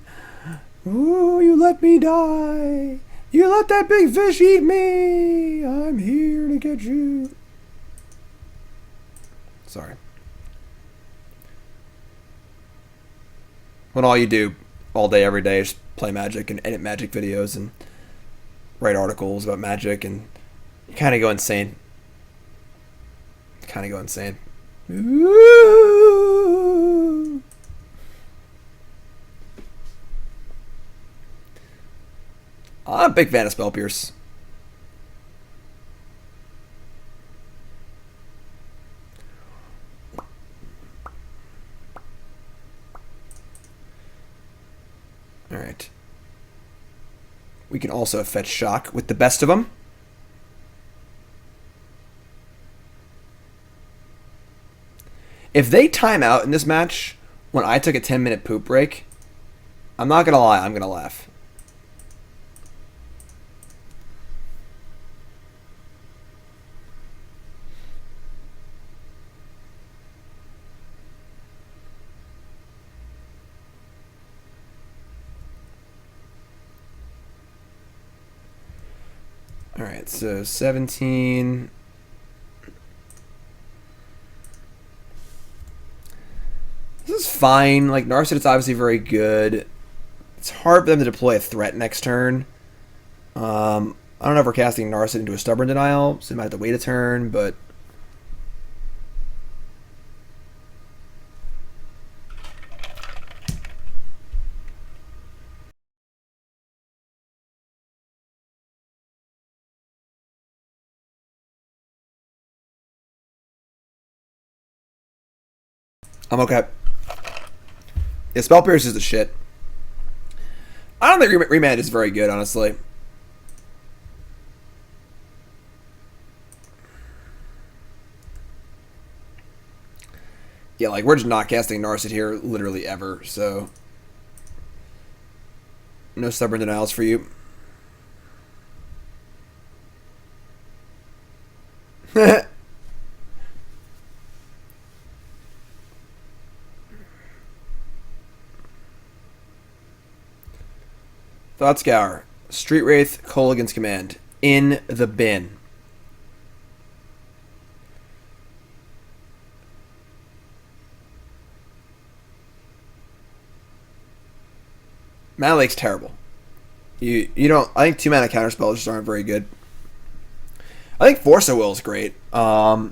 S1: Ooh, you let me die. You let that big fish eat me. I'm here to get you. Sorry. When all you do all day, every day is play Magic and edit Magic videos and write articles about Magic, and you kind of go insane. Ooh. I'm a big fan of Spell Pierce. Alright. We can also fetch Shock with the best of them. If they time out in this match when I took a 10-minute poop break, I'm not going to lie, I'm going to laugh. Alright, so 17. This is fine. Like, Narset is obviously very good. It's hard for them to deploy a threat next turn. I don't know if we're casting Narset into a Stubborn Denial, so they might have to wait a turn, but... I'm okay. Yeah, Spell Pierce is the shit. I don't think Remand is very good, honestly. Yeah, like, we're just not casting Narset here literally ever, so... No stubborn denials for you. Thought Scour. Street Wraith, Kolaghan's Command. In the bin. Mana Lake's terrible. You don't. I think 2-mana counterspells just aren't very good. I think Force of Will is great. I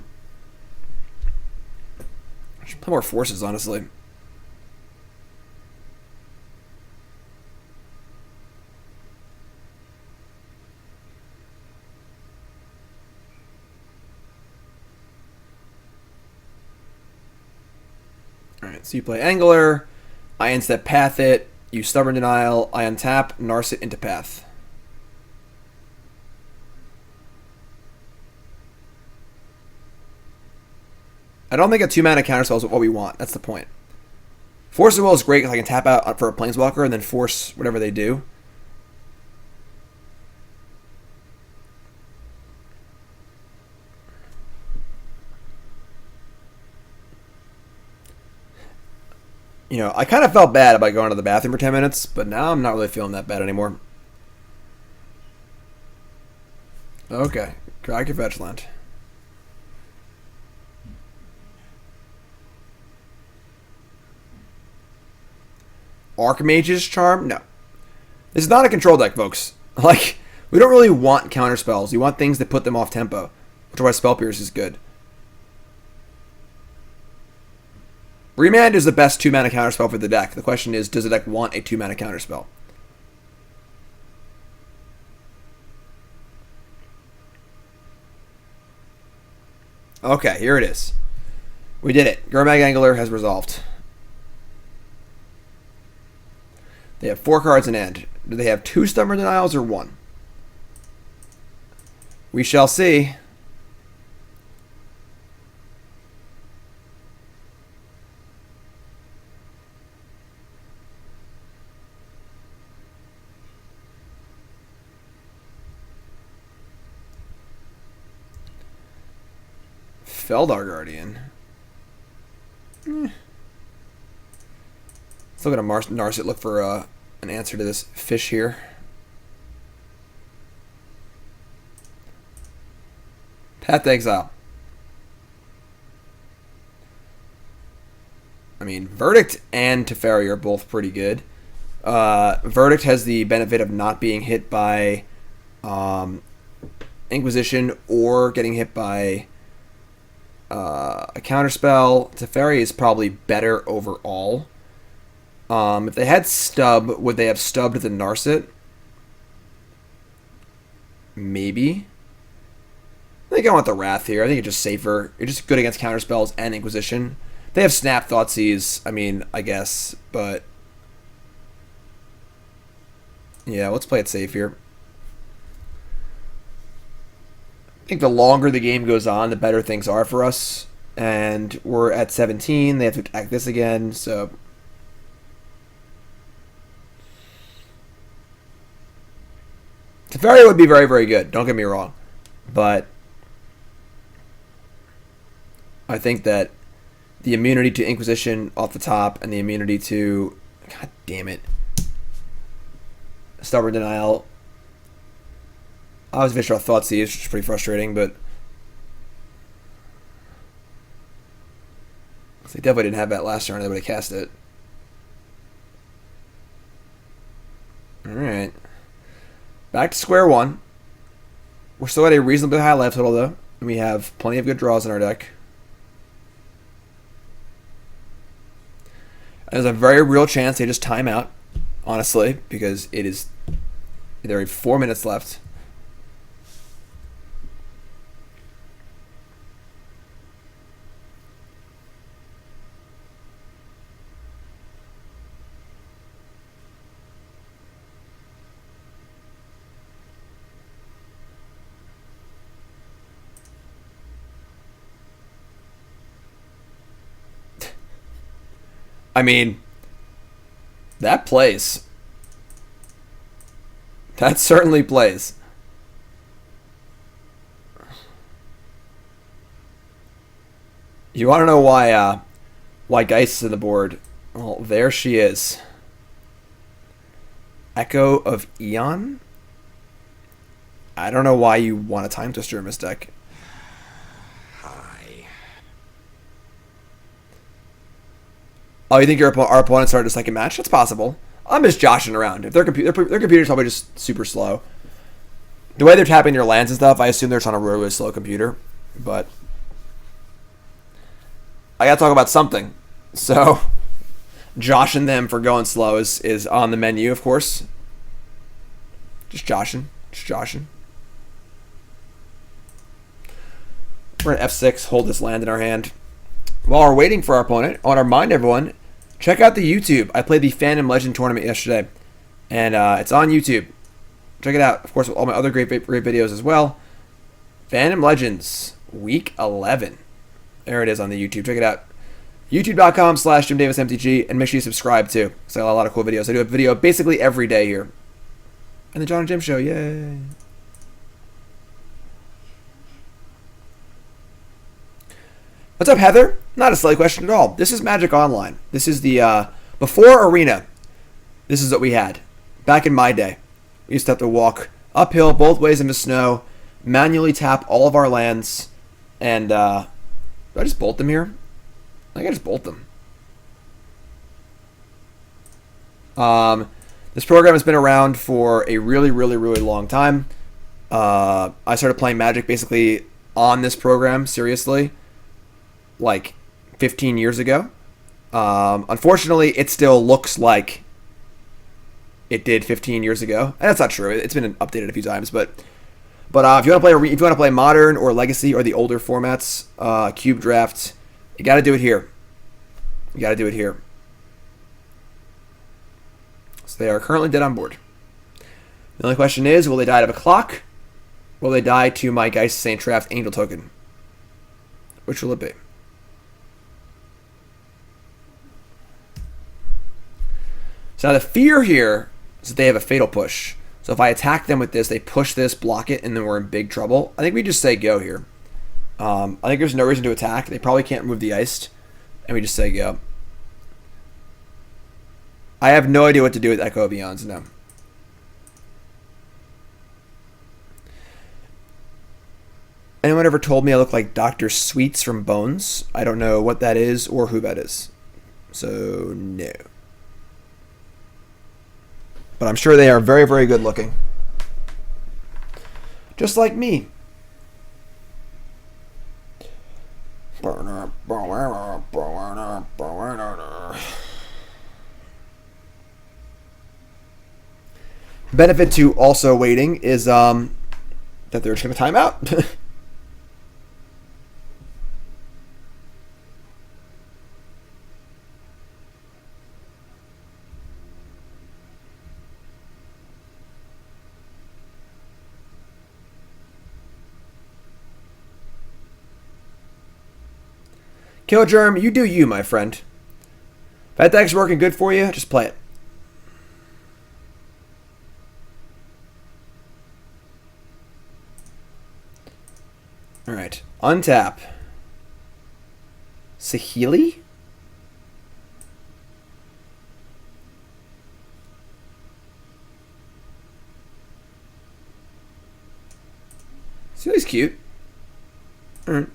S1: should play more Forces, honestly. Alright, so you play Angler. I instead path it. You Stubborn Denial. I untap. Narset into path. I don't think a 2-mana counterspell is what we want. That's the point. Force of Will is great because I can tap out for a Planeswalker and then force whatever they do. You know, I kind of felt bad about going to the bathroom for 10 minutes, but now I'm not really feeling that bad anymore. Okay. Crack your fetch land. Archmage's Charm? No. This is not a control deck, folks. Like, we don't really want counter spells. We want things that put them off tempo, which is why Spell Pierce is good. Remand is the best 2-mana counterspell for the deck. The question is, does the deck want a 2-mana counterspell? Okay, here it is. We did it. Gurmag Angler has resolved. They have 4 cards in hand. Do they have 2 Stubborn Denials or 1? We shall see. Felidar Guardian. Let's look at a Narset. Look for an answer to this fish here. Path to Exile. I mean, Verdict and Teferi are both pretty good. Verdict has the benefit of not being hit by Inquisition or getting hit by a counterspell. Teferi is probably better overall. If they had Stub, would they have stubbed the Narset? Maybe. I think I want the Wrath here. I think it's just safer. You're just good against counterspells and Inquisition. They have Snap, Thoughtseize, I mean, I guess, but yeah, let's play it safe here. I think the longer the game goes on, the better things are for us. And we're at 17. They have to attack this again, so Teferi would be very, very good. Don't get me wrong. But I think that the immunity to Inquisition off the top and the immunity to... God damn it. Stubborn Denial. I was Visceral Thoughtseize, which is pretty frustrating, but they definitely didn't have that last turn. They would have cast it. Alright. Back to square one. We're still at a reasonably high life total, though. And we have plenty of good draws in our deck. There's a very real chance they just time out, honestly, because it is... There are 4 minutes left. I mean, that plays. That certainly plays. You want to know why Geist is on the board? Well, there she is. Echo of Eon? I don't know why you want a Time Twister in this deck.
S5: Hi.
S1: Oh, you think our opponents started a second match? That's possible. I'm just joshing around. If their computer's probably just super slow. The way they're tapping their lands and stuff, I assume they're just on a really, really slow computer. But I gotta talk about something. So joshing them for going slow is on the menu, of course. Just joshing. We're at F6, hold this land in our hand. While we're waiting for our opponent, I want to remind everyone, check out the YouTube. I played the Phantom Legend tournament yesterday, and it's on YouTube. Check it out. Of course, with all my other great videos as well. Phantom Legends, Week 11. There it is on the YouTube. Check it out. YouTube.com/JimDavisMTG, and make sure you subscribe too, because I got a lot of cool videos. I do a video basically every day here. And the John and Jim Show, yay. What's up, Heather? Not a silly question at all. This is Magic Online. This is the, before Arena, this is what we had. Back in my day, we used to have to walk uphill both ways in the snow, manually tap all of our lands, and, do I just bolt them here? I think I just bolt them. This program has been around for a really, really, really long time. I started playing Magic basically on this program, seriously, like 15 years ago. Unfortunately, it still looks like it did 15 years ago. And that's not true. It's been updated a few times, but if you want to play Modern or Legacy or the older formats, Cube Draft, you got to do it here. So they are currently dead on board. The only question is, will they die to a clock? Will they die to my Geist Saint Traft Angel token? Which will it be? So now the fear here is that they have a Fatal Push. So if I attack them with this, they push this, block it, and then we're in big trouble. I think we just say go here. I think there's no reason to attack. They probably can't remove the Iced. And we just say go. I have no idea what to do with Echo of Eons now. Anyone ever told me I look like Dr. Sweets from Bones? I don't know what that is or who that is. So, no. But I'm sure they are very, very good looking. Just like me. Benefit to also waiting is that they're just going to time out. Killgerm, you do you, my friend. If that deck's working good for you, just play it. Alright, untap. Saheeli? Saheeli's cute. Alright.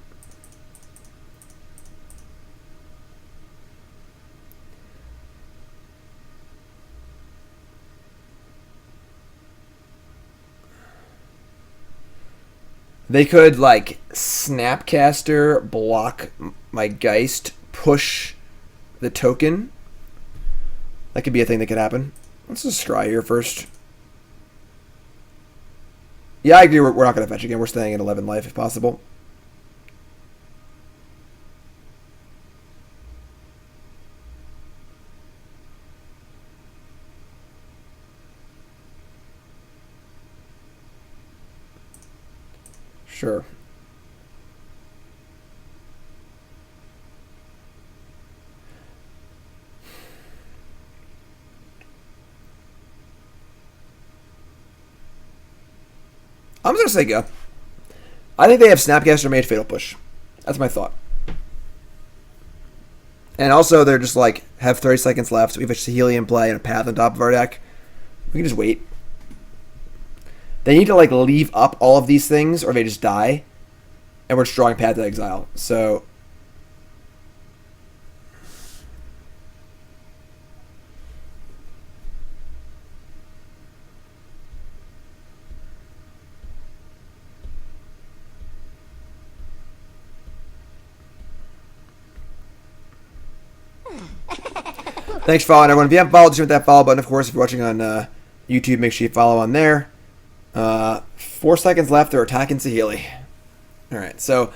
S1: They could, like, Snapcaster, block my Geist, push the token. That could be a thing that could happen. Let's just try here first. Yeah, I agree. We're not going to fetch again. We're staying at 11 life if possible. Sure. I'm just going to say go. I think they have Snapcaster Mage Fatal Push. That's my thought. And also, they're just like, have 30 seconds left. We have a Saheeli in play and a Path on top of our deck. We can just wait. They need to like leave up all of these things or they just die. And we're just drawing Path to Exile. So... Thanks for following, everyone. If you haven't followed, just hit that follow button. Of course, if you're watching on YouTube, make sure you follow on there. 4 seconds left. They're attacking Saheeli. All right, so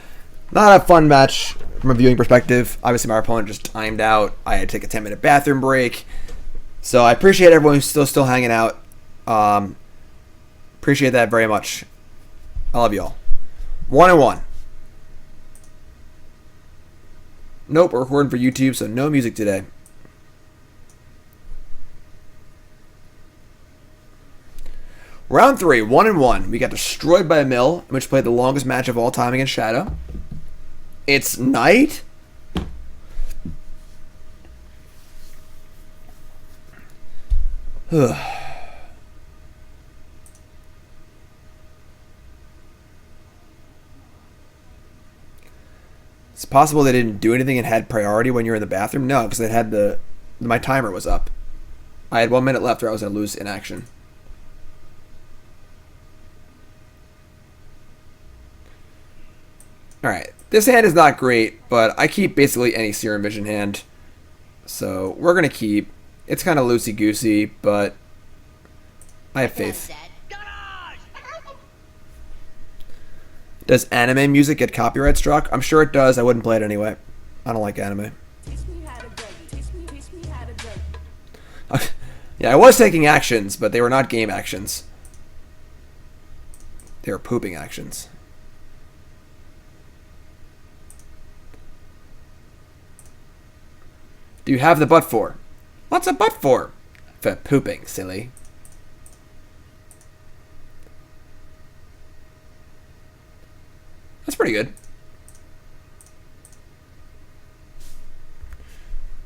S1: not a fun match from a viewing perspective. Obviously, my opponent just timed out. I had to take a 10-minute bathroom break. So I appreciate everyone who's still hanging out. Appreciate that very much. I love you all. 1-1. Nope, we're recording for YouTube, so no music today. Round 3, 1-1. We got destroyed by a mill, which played the longest match of all time against Shadow. It's night. It's possible they didn't do anything and had priority when you were in the bathroom. No, because it had my timer was up. I had 1 minute left or I was going to lose in action. Alright, this hand is not great, but I keep basically any Serum Vision hand. So we're going to keep. It's kind of loosey-goosey, but I have faith. Does anime music get copyright struck? I'm sure it does. I wouldn't play it anyway. I don't like anime. Yeah, I was taking actions, but they were not game actions. They were pooping actions. Do you have the butt for? What's a butt for? For pooping, silly. That's pretty good.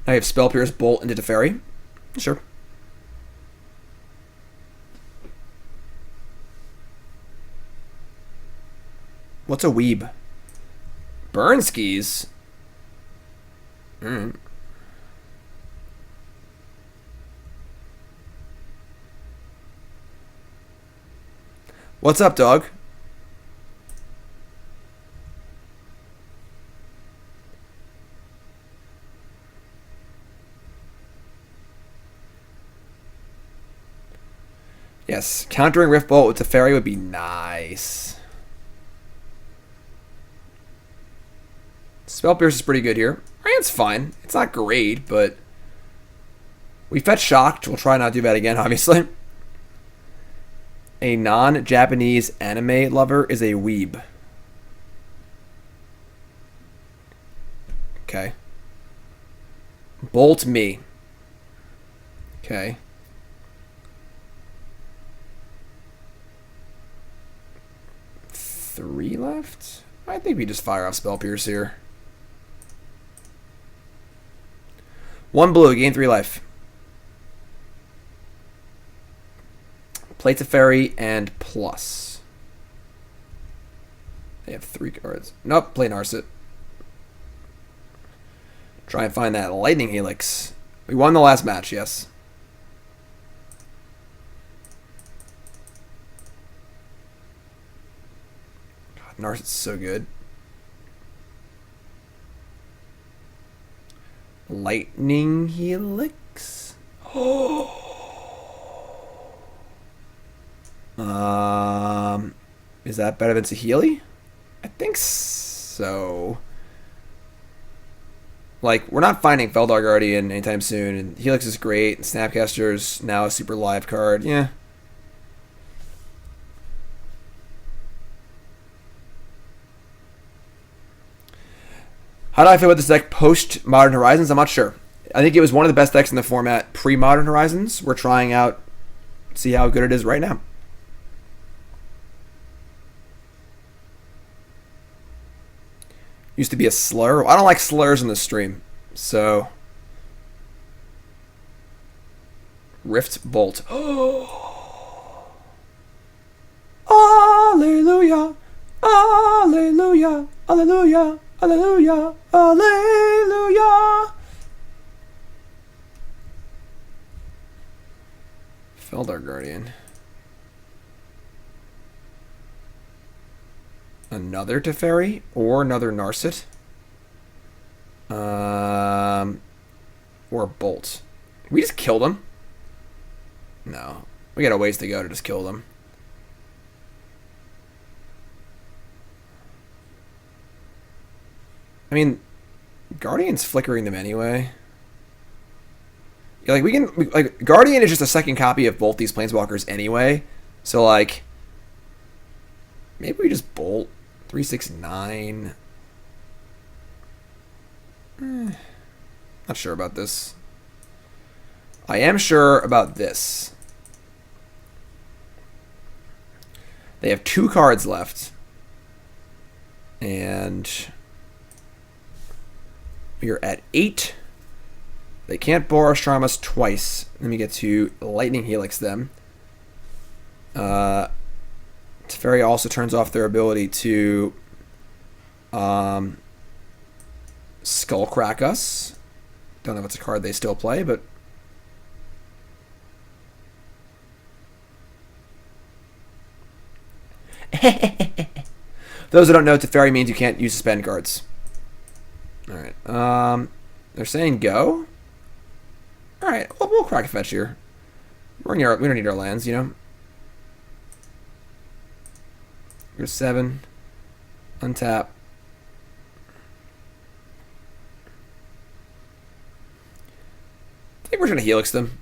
S1: Now you have Spell Pierce, Bolt into Teferi. Sure. What's a weeb? Burn skis? What's up, dog? Yes, countering Rift Bolt with Teferi would be nice. Spell Pierce is pretty good here. Rand's fine. It's not great, but we fetch Shocked. We'll try not to do that again, obviously. A non-Japanese anime lover is a weeb. Okay. Bolt me. Okay. Three left? I think we just fire off Spell Pierce here. 1 blue, gain 3 life. Play Teferi and plus. They have 3 cards. Nope, play Narset. Try and find that Lightning Helix. We won the last match, yes. God, Narset's so good. Lightning Helix. Is that better than Saheeli? I think so. Like, we're not finding Felidar Guardian anytime soon, and Helix is great, and Snapcaster's now a super live card. Yeah. How do I feel about this deck post-Modern Horizons? I'm not sure. I think it was one of the best decks in the format pre-Modern Horizons. We're trying out, see how good it is right now. Used to be a slur. I don't like slurs in the stream. So. Rift Bolt. Oh. Alleluia. Alleluia. Alleluia. Alleluia. Alleluia. Felidar Guardian. Another Teferi or another Narset. Or Bolt. We just killed him. No. We got a ways to go to just kill them. I mean, Guardian's flickering them anyway. Yeah, like, like, Guardian is just a second copy of both these Planeswalkers anyway. So, like, maybe we just Bolt 369. Not sure about this. I am sure about this. They have 2 cards left. And we are at 8. They can't Boros Charm us twice. Let me get to Lightning Helix them. Teferi also turns off their ability to Skullcrack us. Don't know if it's a card they still play, but those who don't know, Teferi means you can't use suspend cards. Alright. They're saying go? Alright, we'll crack a fetch here. We don't need our lands, you know? Here's 7. Untap. I think we're going to Helix them.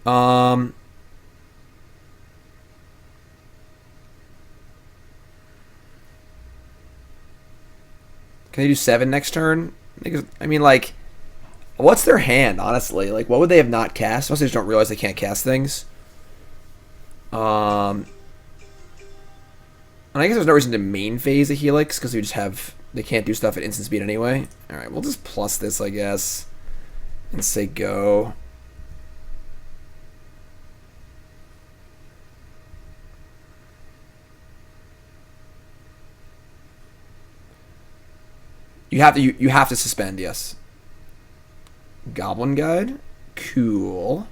S1: Can they do 7 next turn? I mean, like, what's their hand, honestly? Like, what would they have not cast? Most they just don't realize they can't cast things. And I guess there's no reason to main phase a Helix, because we just have... They can't do stuff at instant speed anyway. Alright, we'll just plus this, I guess. And say go. You have to suspend, yes. Goblin Guide. Cool.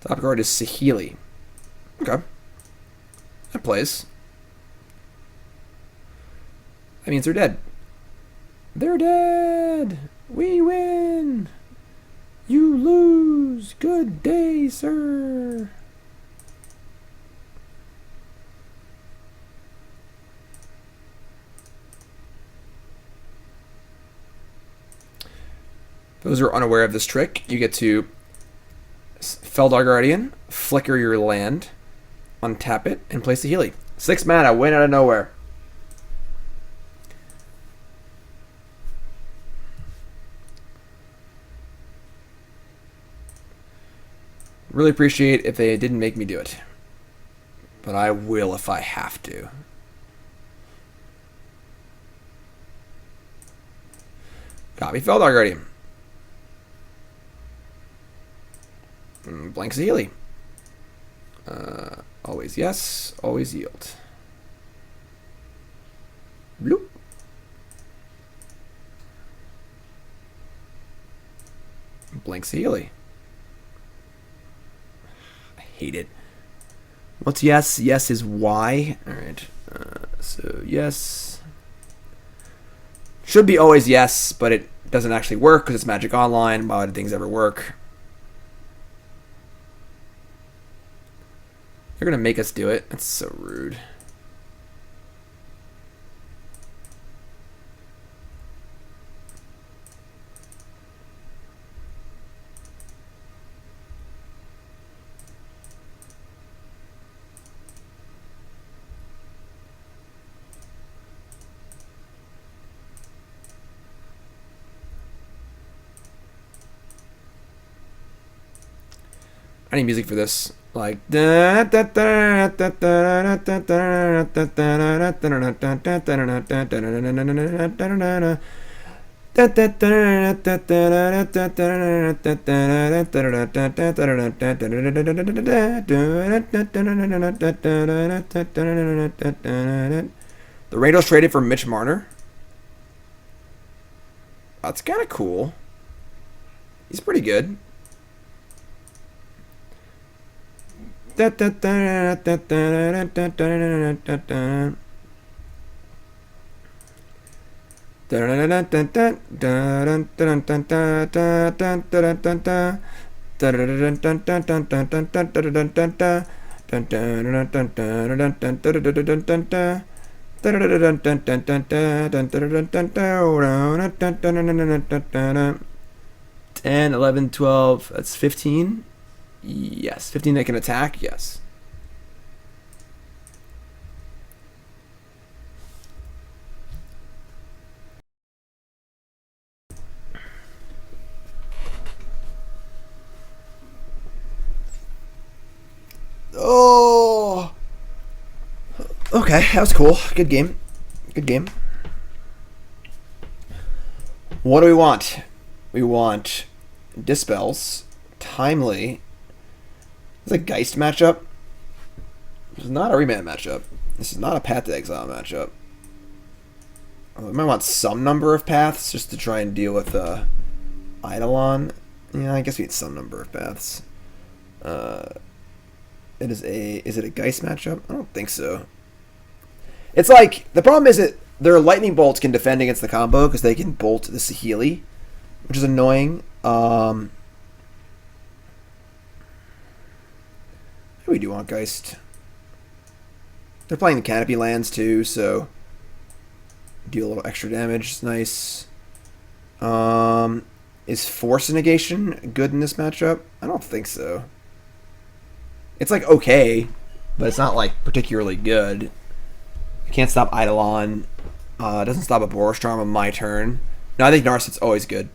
S1: Top card is Saheeli. Okay. That plays. That means they're dead. They're dead! We win! You lose! Good day, sir! Those who are unaware of this trick, you get to Felidar Guardian, flicker your land, untap it, and place the Healy. 6 mana, win out of nowhere. Really appreciate if they didn't make me do it. But I will if I have to. Copy Felidar Guardian. Blank Saheeli. Always yes, always yield. Bloop. Blank Saheeli. I hate it. What's yes? Yes is Y. Alright. So yes. Should be always yes, but it doesn't actually work because it's Magic Online. Why would things ever work? They're going to make us do it. That's so rude. I need music for this. Like. The Rangers traded for Mitch Marner. That's kind of cool. He's pretty good. Ten, 11, 12. That's 15. Yes, 15 that can attack. Yes. Oh. Okay, that was cool. Good game. Good game. What do we want? We want Dispels, Timely. This is a Geist matchup. This is not a Remand matchup. This is not a Path to Exile matchup. We might want some number of paths just to try and deal with Eidolon. Yeah, I guess we need some number of paths. Is it a Geist matchup? I don't think so. It's like, the problem is that their lightning bolts can defend against the combo because they can bolt the Saheeli, which is annoying. Maybe we do want Geist. They're playing the Canopy lands too, so deal a little extra damage. It's nice. Is Force of Negation good in this matchup? I don't think so. It's like okay, but it's not like particularly good. Can't stop Eidolon. Doesn't stop a Boros Charm on my turn. No, I think Narset's always good.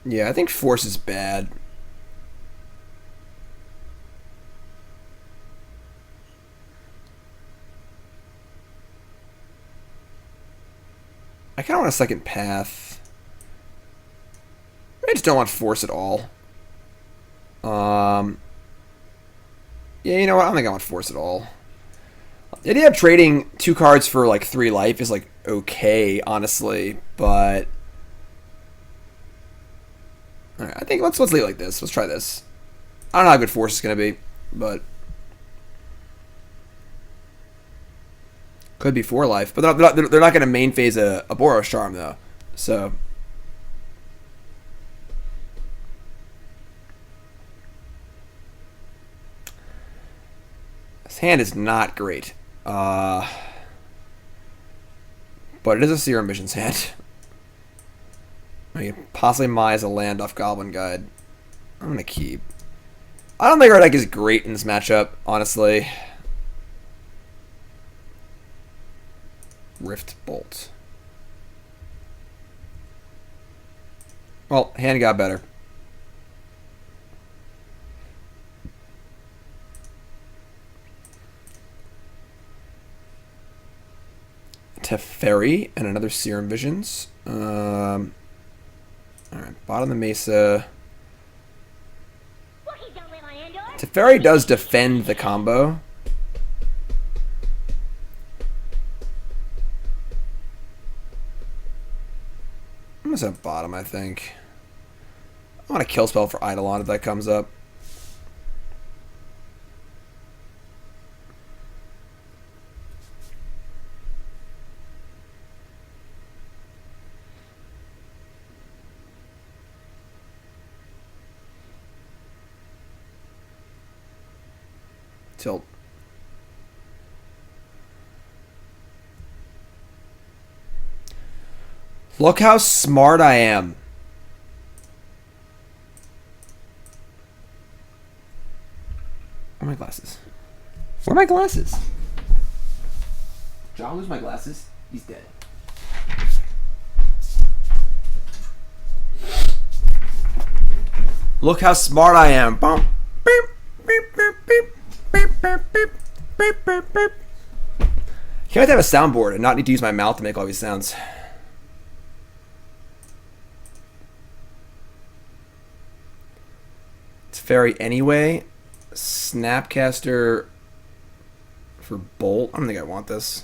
S1: Yeah, I think Force is bad. I kind of want a second path. I just don't want Force at all. Yeah, you know what? I don't think I want Force at all. The idea of trading 2 cards for like 3 life is like okay, honestly, but all right, I think let's leave it like this. Let's try this. I don't know how good Force is gonna be, but could be 4 life. But they're not gonna main phase a Boros Charm though, so. This hand is not great. But it is a Serum Visions hand. I mean, possibly Mai as a land off Goblin Guide. I'm going to keep. I don't think our deck is great in this matchup, honestly. Rift Bolt. Well, hand got better. Teferi and another Serum Visions. Alright, bottom of the Mesa. Teferi does defend the combo. I'm gonna set bottom, I think. I want a kill spell for Eidolon if that comes up. Tilt. Look how smart I am. Where are my glasses? Where are my glasses? John lose my glasses? He's dead. Look how smart I am. Boom. Beep, beep, beep, beep, beep, beep, beep, beep, beep, beep. Can't I have a soundboard and not need to use my mouth to make all these sounds? Teferi anyway. Snapcaster for Bolt. I don't think I want this.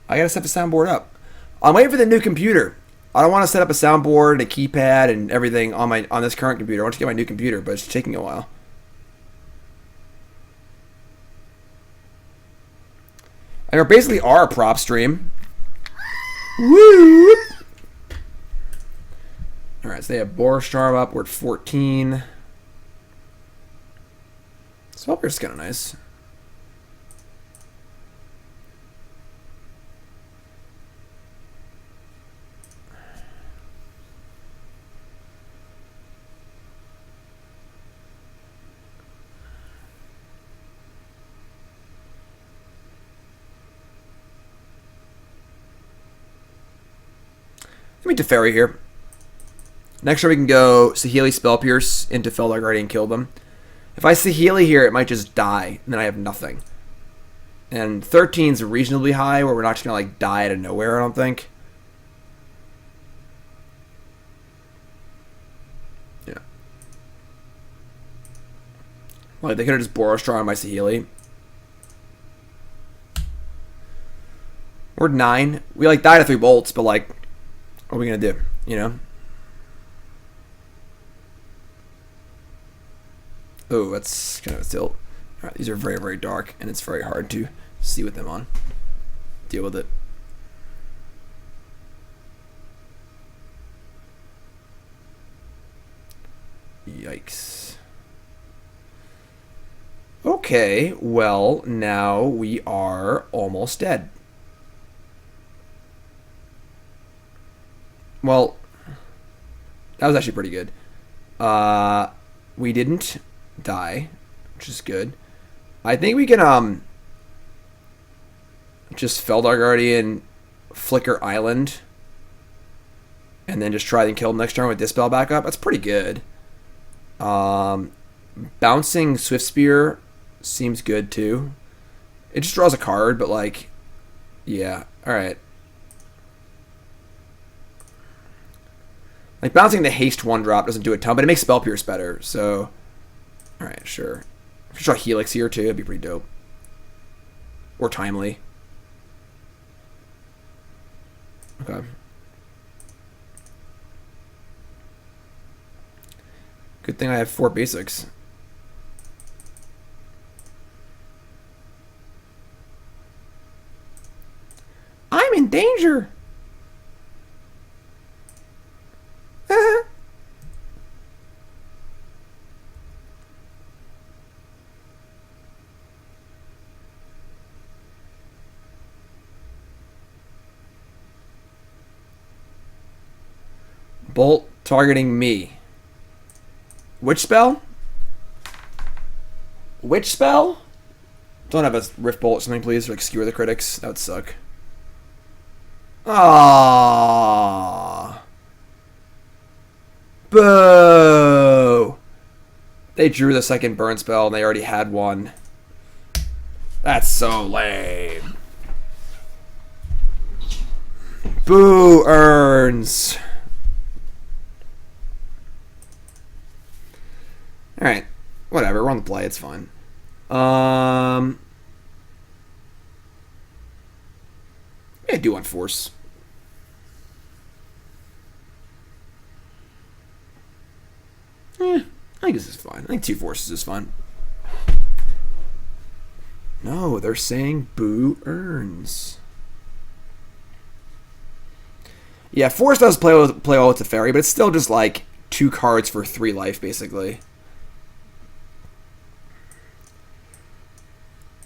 S1: I gotta set the soundboard up. I'm waiting for the new computer. I don't want to set up a soundboard and a keypad and everything on this current computer. I want to get my new computer, but it's taking a while. And we basically are a prop stream. Woo! Alright, so they have Borstarm up. We're at 14. Spellpierce is kind of nice. Let me Teferi here. Next turn we can go Saheeli Spellpierce into Felidar Guardian and kill them. If I Saheeli here, it might just die, and then I have nothing. And 13's reasonably high, where we're not just going to like die out of nowhere, I don't think. Yeah. Like, they could have just Borstarm on my Saheeli. We're 9. We like died of 3 bolts, but like, what are we going to do, you know? Oh, that's kind of a tilt. Alright, these are very, very dark, and it's very hard to see with them on. Deal with it. Yikes. Okay, well, now we are almost dead. Well, that was actually pretty good. We didn't die, which is good. I think we can just Felidar Guardian, Flicker Island, and then just try and kill him next turn with Dispel back up. That's pretty good. Bouncing Swift Spear seems good too. It just draws a card, but like, yeah, all right. Like, bouncing the haste 1-drop doesn't do a ton, but it makes Spellpierce better, so... Alright, sure. If you draw Helix here, too, that'd be pretty dope. Or Timely. Okay. Good thing I have 4 basics. I'm in danger! Bolt targeting me. Which spell? Which spell? Don't have a Rift Bolt or something, please, or like skewer the critics. That would suck. Ah. Boo! They drew the second burn spell and they already had one. That's so lame. Boo earns. Alright. Whatever, we're on the play, it's fine. Yeah, do one force. I think this is fine. I think 2 forces is fine. No, they're saying boo earns. Yeah, force does play well with Teferi, but it's still just like 2 cards for 3 life, basically.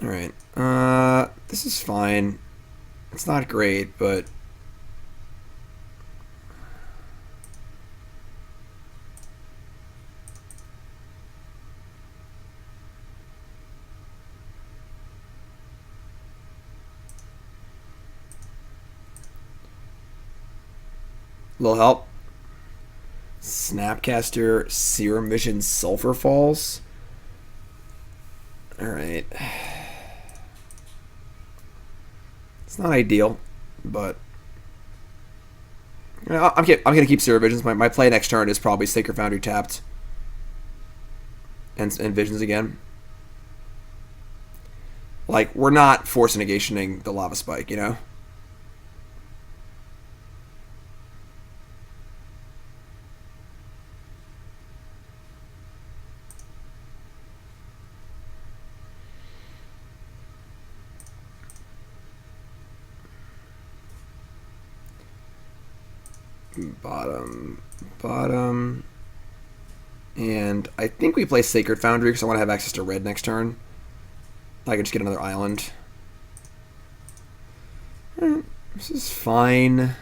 S1: Alright. This is fine. It's not great, but... Little help. Snapcaster, Serum Visions, Sulfur Falls. Alright. It's not ideal, but I'm going to keep Serum Visions. My play next turn is probably Sacred Foundry tapped. And Visions again. Like, we're not Force of Negationing the Lava Spike, you know? Bottom. And I think we play Sacred Foundry because I want to have access to red next turn. I can just get another island. This is fine.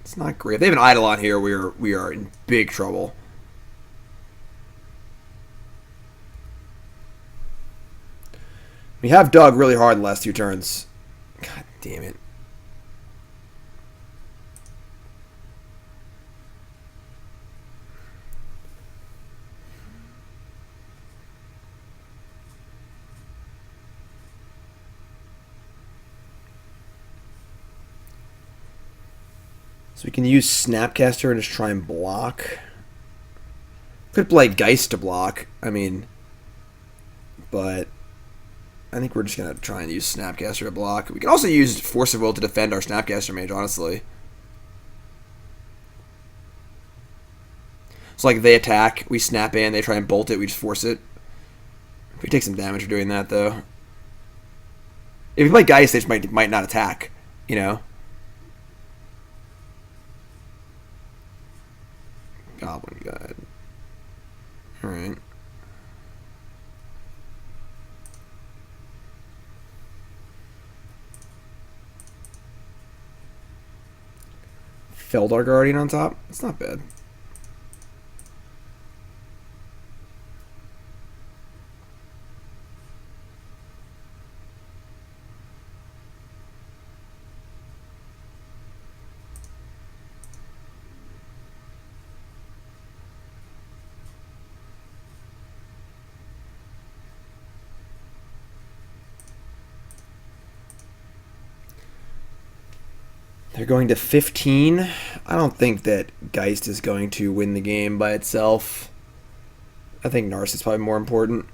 S1: It's not great. If they have an Eidolon here, we are in big trouble. We have dug really hard in the last 2 turns. God damn it. So we can use Snapcaster and just try and block. Could play Geist to block. I mean, but I think we're just going to try and use Snapcaster to block. We can also use Force of Will to defend our Snapcaster Mage, honestly. So like they attack, we snap in, they try and bolt it, we just force it. We take some damage for doing that, though. If we play Geist, they just might not attack, you know? Goblin Guide. Alright. Felidar Guardian on top. It's not bad. They're going to 15. I don't think that Geist is going to win the game by itself. I think Narset's probably more important.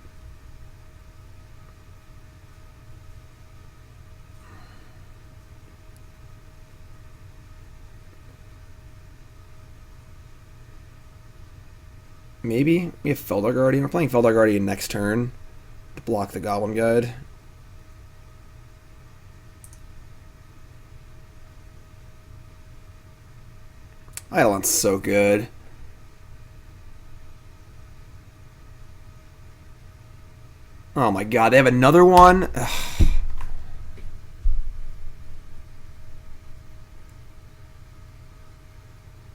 S1: Maybe we have Felidar Guardian. We're playing Felidar Guardian next turn to block the Goblin Guide. Eidolon's so good. Oh my god, they have another one? Ugh.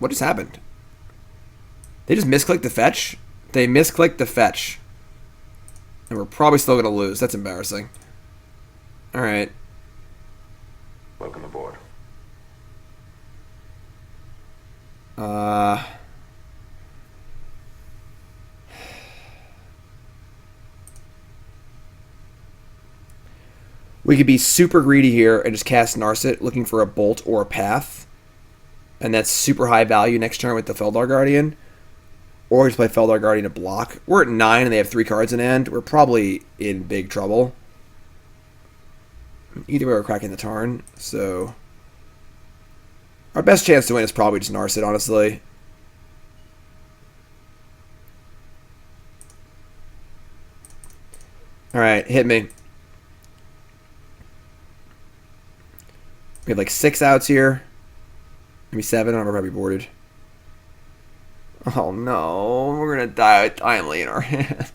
S1: What just happened? They just misclicked the fetch? They misclicked the fetch. And we're probably still going to lose. That's embarrassing. Alright.
S5: Welcome aboard.
S1: We could be super greedy here and just cast Narset looking for a bolt or a path. And that's super high value next turn with the Felidar Guardian. Or just play Felidar Guardian to block. We're at 9 and they have 3 cards in hand. We're probably in big trouble. Either way, we're cracking the Tarn. So our best chance to win is probably just Narset, honestly. Alright, hit me. We have like 6 outs here. Maybe 7. I'm probably boarded. Oh no, we're gonna die with Timely in our hand.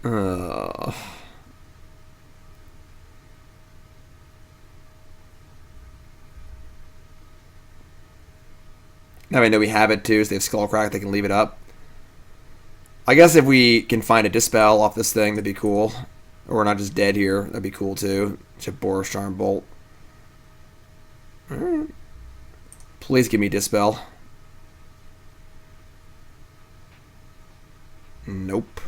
S1: Now I know we have it too, so they have Skullcrack, they can leave it up. I guess if we can find a Dispel off this thing, that'd be cool. Or we're not just dead here, that'd be cool too. Just Boros Charm Bolt. Alright. Please give me Dispel. Nope.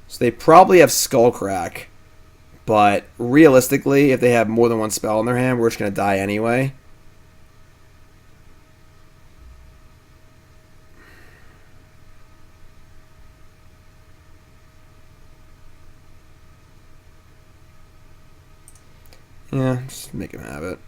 S1: So they probably have Skullcrack, but realistically, if they have more than one spell in their hand, we're just going to die anyway. Yeah, just make him have it.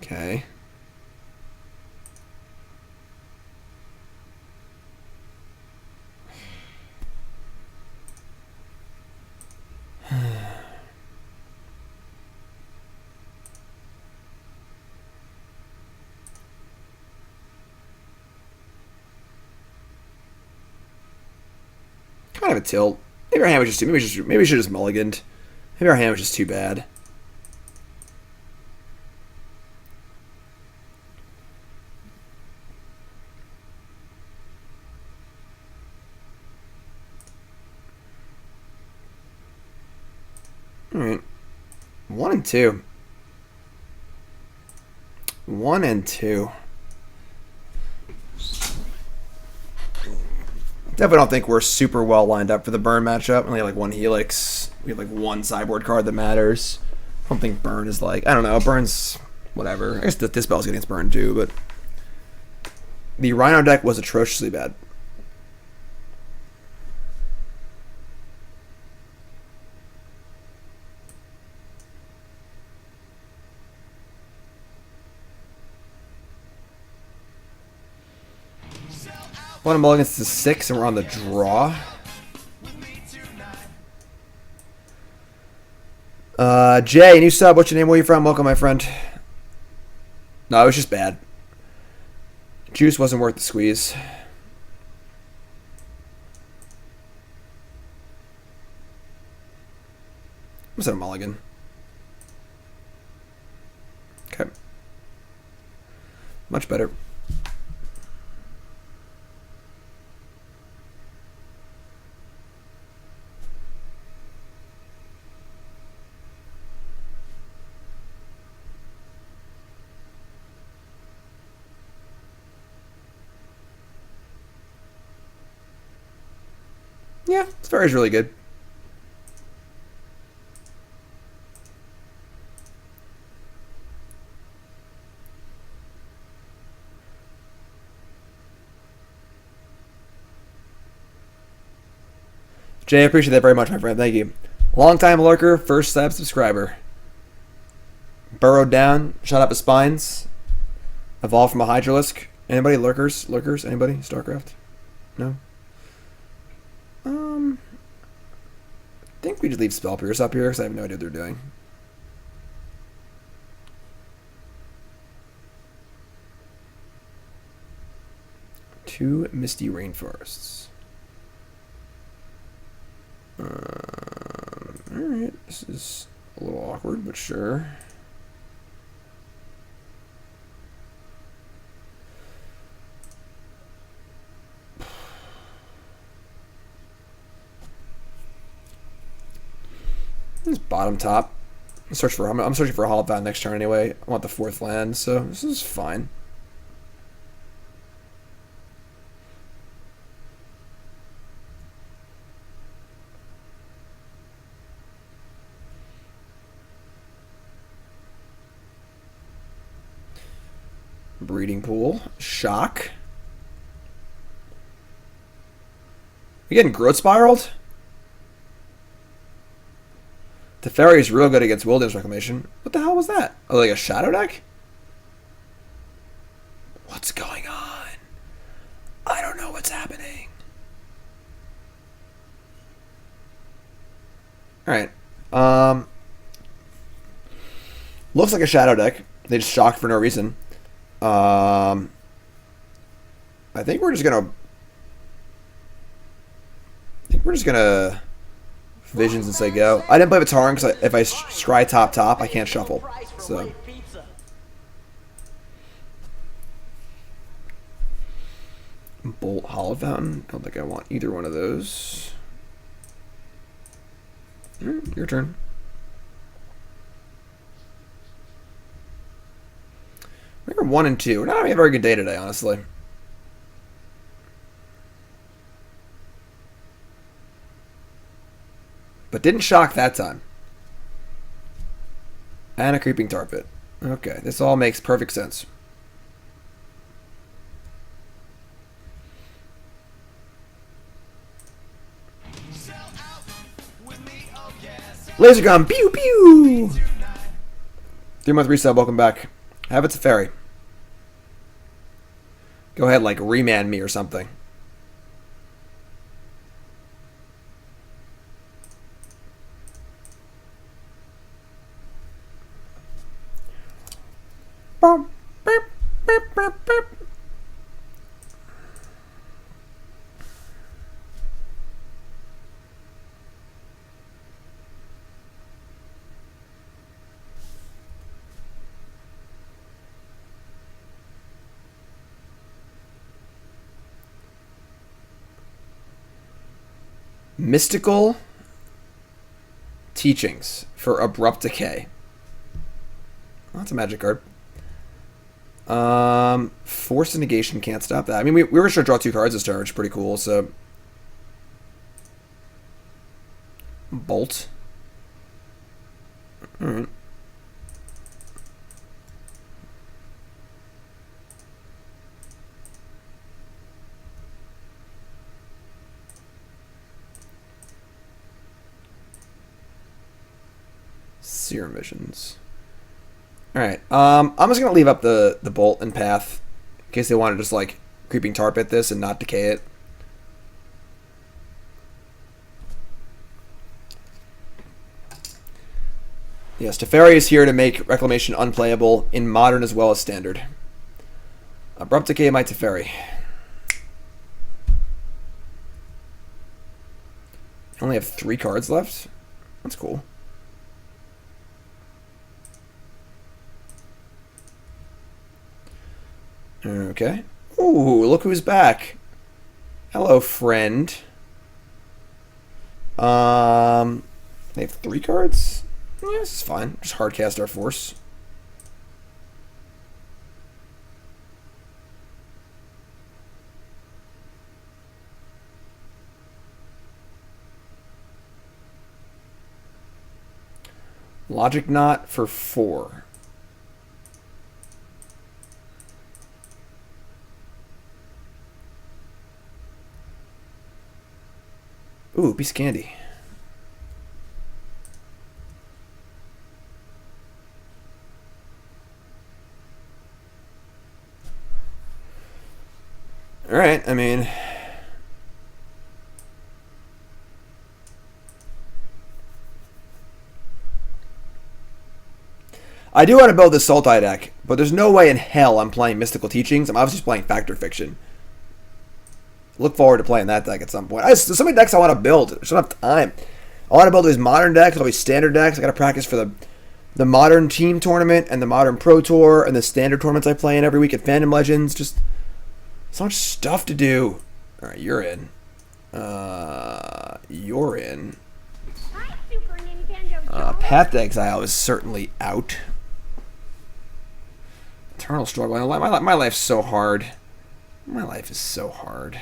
S1: Okay. Kind of a tilt. Maybe our hand was just too. Maybe we should just mulliganed. Maybe our hand was just too bad. Alright. 1 and 2. 1 and 2. Definitely don't think we're super well lined up for the burn matchup. Only have like 1 Helix. We have like 1 sideboard card that matters. I don't think burn is like, I don't know, burn's whatever. I guess the Dispel's getting its burn too, but the Rhino deck was atrociously bad. One mulligans to 6, and we're on the draw. Jay, new sub. What's your name? Where you from? Welcome, my friend. No, it was just bad. Juice wasn't worth the squeeze. Was that a mulligan? Okay. Much better. Yeah, Teferi's really good. Jay, I appreciate that very much, my friend. Thank you. Long-time lurker, first sub subscriber. Burrowed down, shot up his spines. Evolved from a Hydralisk. Anybody? Lurkers? Lurkers? Anybody? StarCraft? No? I think we just leave Spell Pierce up here because I have no idea what they're doing. Two Misty Rainforests. Alright, this is a little awkward, but sure. This bottom top. I'm searching for a Hallowed Fountain next turn anyway. I want the 4th land, so this is fine. Breeding Pool. Shock. You getting Growth Spiraled? Teferi is real good against Wilderness Reclamation. What the hell was that? Oh, like a shadow deck? What's going on? I don't know what's happening. Alright. Looks like a shadow deck. They just shocked for no reason. I think we're just gonna we're just gonna Visions and say go. I didn't play with Tarn because if I scry top, I can't shuffle. So. Bolt Hallowed Fountain. Don't think I want either one of those. Your turn. We're 1 and 2. We're not having a very good day today, honestly. But didn't shock that time. And a Creeping Tar Pit. Okay, this all makes perfect sense. Laser gun, pew pew! 3-month resub, welcome back. Have it Teferi. Go ahead, like, remand me or something. Boom, beep, beep, beep, beep. Mystical Teachings for Abrupt Decay. Oh, that's a magic card. Force of Negation can't stop that. I mean, we were just going to draw 2 cards this turn, which is pretty cool, so... Bolt. Alright. Serum Visions. Alright, I'm just going to leave up the Bolt and Path in case they want to just, like, Creeping Tar Pit this and not decay it. Yes, Teferi is here to make Reclamation unplayable in Modern as well as Standard. Abrupt Decay my Teferi. Only have 3 cards left? That's cool. Okay. Ooh, look who's back. Hello, friend. They have 3 cards? Yeah, this is fine. Just hardcast our Force. Logic Knot for 4. Ooh, piece of candy. Alright, I mean... I do want to build this Sultai deck, but there's no way in hell I'm playing Mystical Teachings. I'm obviously just playing Factor Fiction. Look forward to playing that deck at some point. There's so many decks I want to build. I just don't have time. I want to build these modern decks, all these standard decks. I got to practice for the modern team tournament and the modern pro tour and the standard tournaments I play in every week at Fandom Legends. Just so much stuff to do. All right, you're in. You're in.
S2: Hi, Super Nintendo.
S1: Path to Exile is certainly out. Eternal Struggle. My life's so hard. My life is so hard.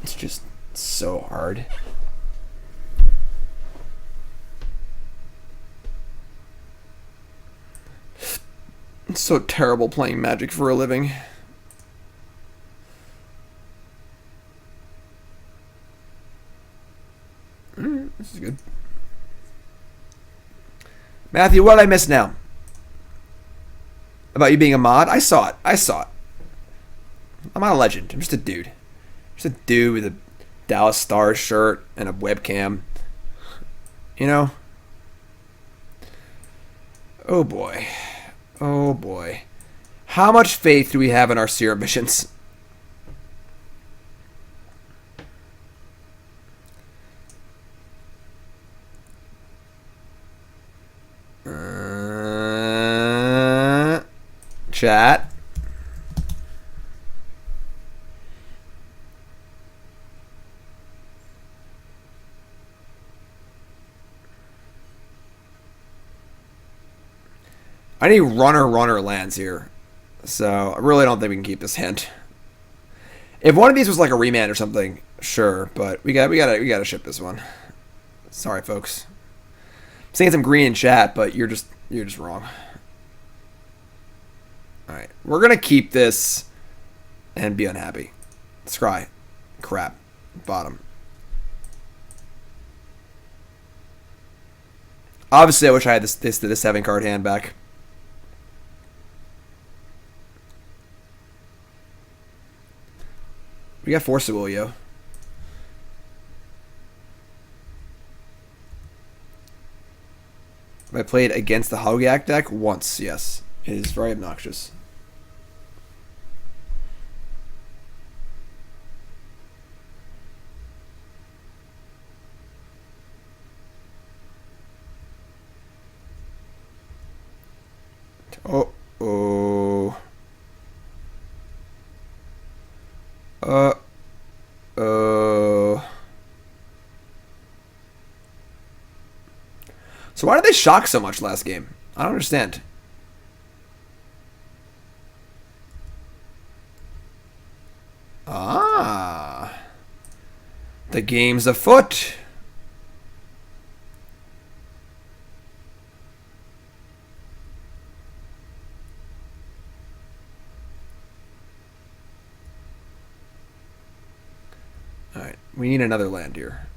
S1: It's just so hard. It's so terrible playing Magic for a living. This is good. Matthew, what did I miss now? About you being a mod? I saw it. I'm not a legend. I'm just a dude. Just a dude with a Dallas Stars shirt and a webcam. You know? Oh boy. Oh boy. How much faith do we have in our Serum Visions? chat. I need runner lands here. So I really don't think we can keep this hand. If one of these was like a Remand or something, sure, but we gotta ship this one. Sorry, folks. I'm seeing some green in chat, but you're just wrong. All right, we're gonna keep this and be unhappy. Scry, crap, bottom. Obviously, I wish I had this 7-card hand back. We got Force of Will, yo. Have I played against the Hogak deck? Once, yes. It is very obnoxious. Oh. So why did they shock so much last game? I don't understand. Ah. The game's afoot. Alright, we need another land here.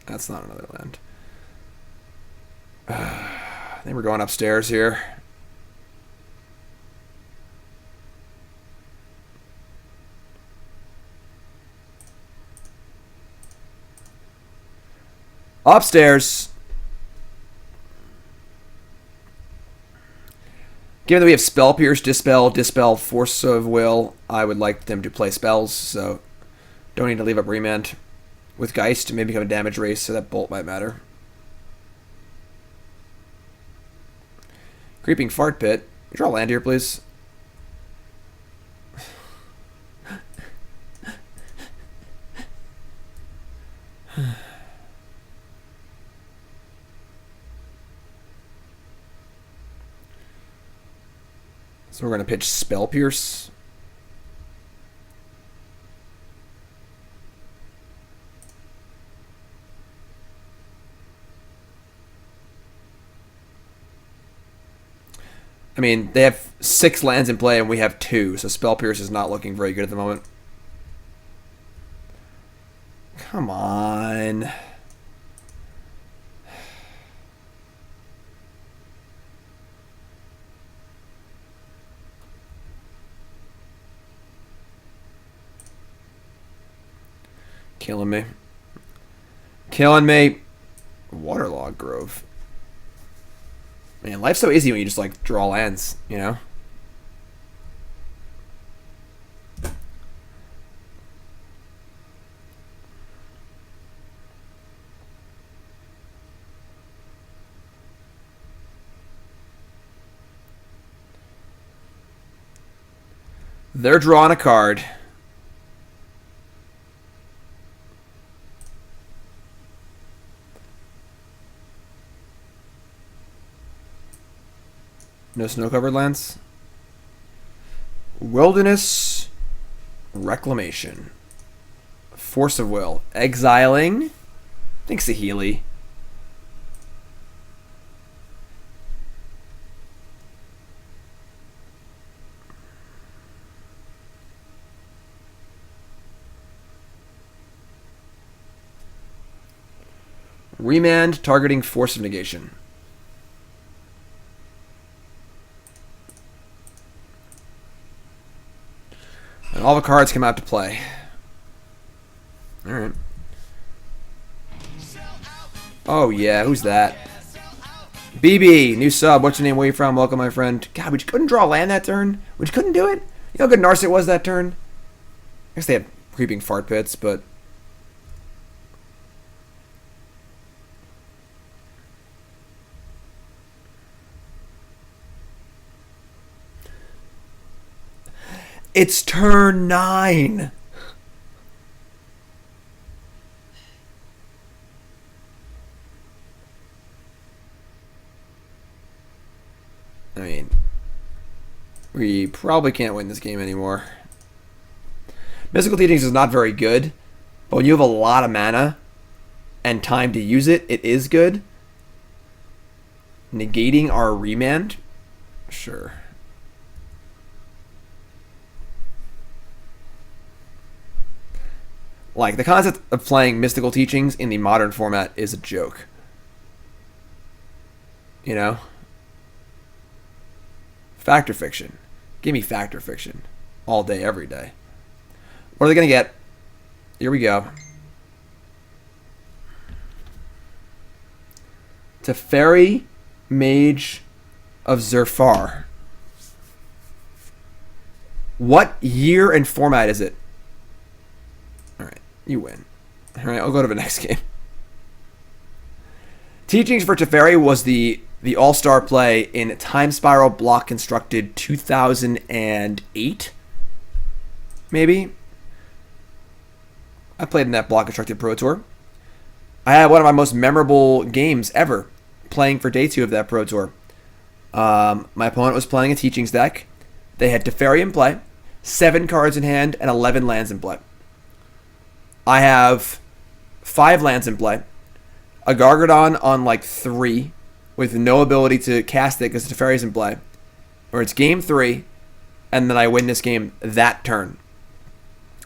S1: That's not another land. I think we're going upstairs here. Upstairs. Given that we have Spell Pierce, Dispel, Force of Will, I would like them to play spells, so don't need to leave up Remand. With Geist to maybe become a damage race, so that bolt might matter. Creeping Fart Pit. Draw land here, please. So we're going to pitch Spell Pierce. I mean, they have 6 lands in play and we have 2, so Spell Pierce is not looking very good at the moment. Come on. Killing me. Killing me. Waterlog Grove. Man, life's so easy when you just, like, draw lands, you know? They're drawing a card. No snow-covered lands. Wilderness Reclamation. Force of Will. Exiling. I think Saheeli. Remand targeting Force of Negation. And all the cards come out to play. Alright. Oh yeah, who's that? BB, new sub. What's your name? Where you from? Welcome, my friend. God, we just couldn't draw land that turn. We just couldn't do it. You know how good Narset was that turn? I guess they had creeping fart pits, but... It's turn 9. I mean, we probably can't win this game anymore. Mystical Teachings is not very good, but when you have a lot of mana and time to use it, it is good. Negating our Remand? Sure. Like, the concept of playing Mystical Teachings in the modern format is a joke. You know? Fact or fiction? Give me fact or fiction. All day, every day. What are they going to get? Here we go. Teferi, Mage of Zerfar. What year and format is it? Alright, you win. Alright, I'll go to the next game. Teachings for Teferi was the all-star play in Time Spiral Block Constructed 2008. Maybe? I played in that Block Constructed Pro Tour. I had one of my most memorable games ever playing for day 2 of that Pro Tour. My opponent was playing a Teachings deck. They had Teferi in play, 7 cards in hand, and 11 lands in play. I have 5 lands in play, a Gargadon on like 3, with no ability to cast it because Teferi's in play. Or it's game 3, and then I win this game that turn.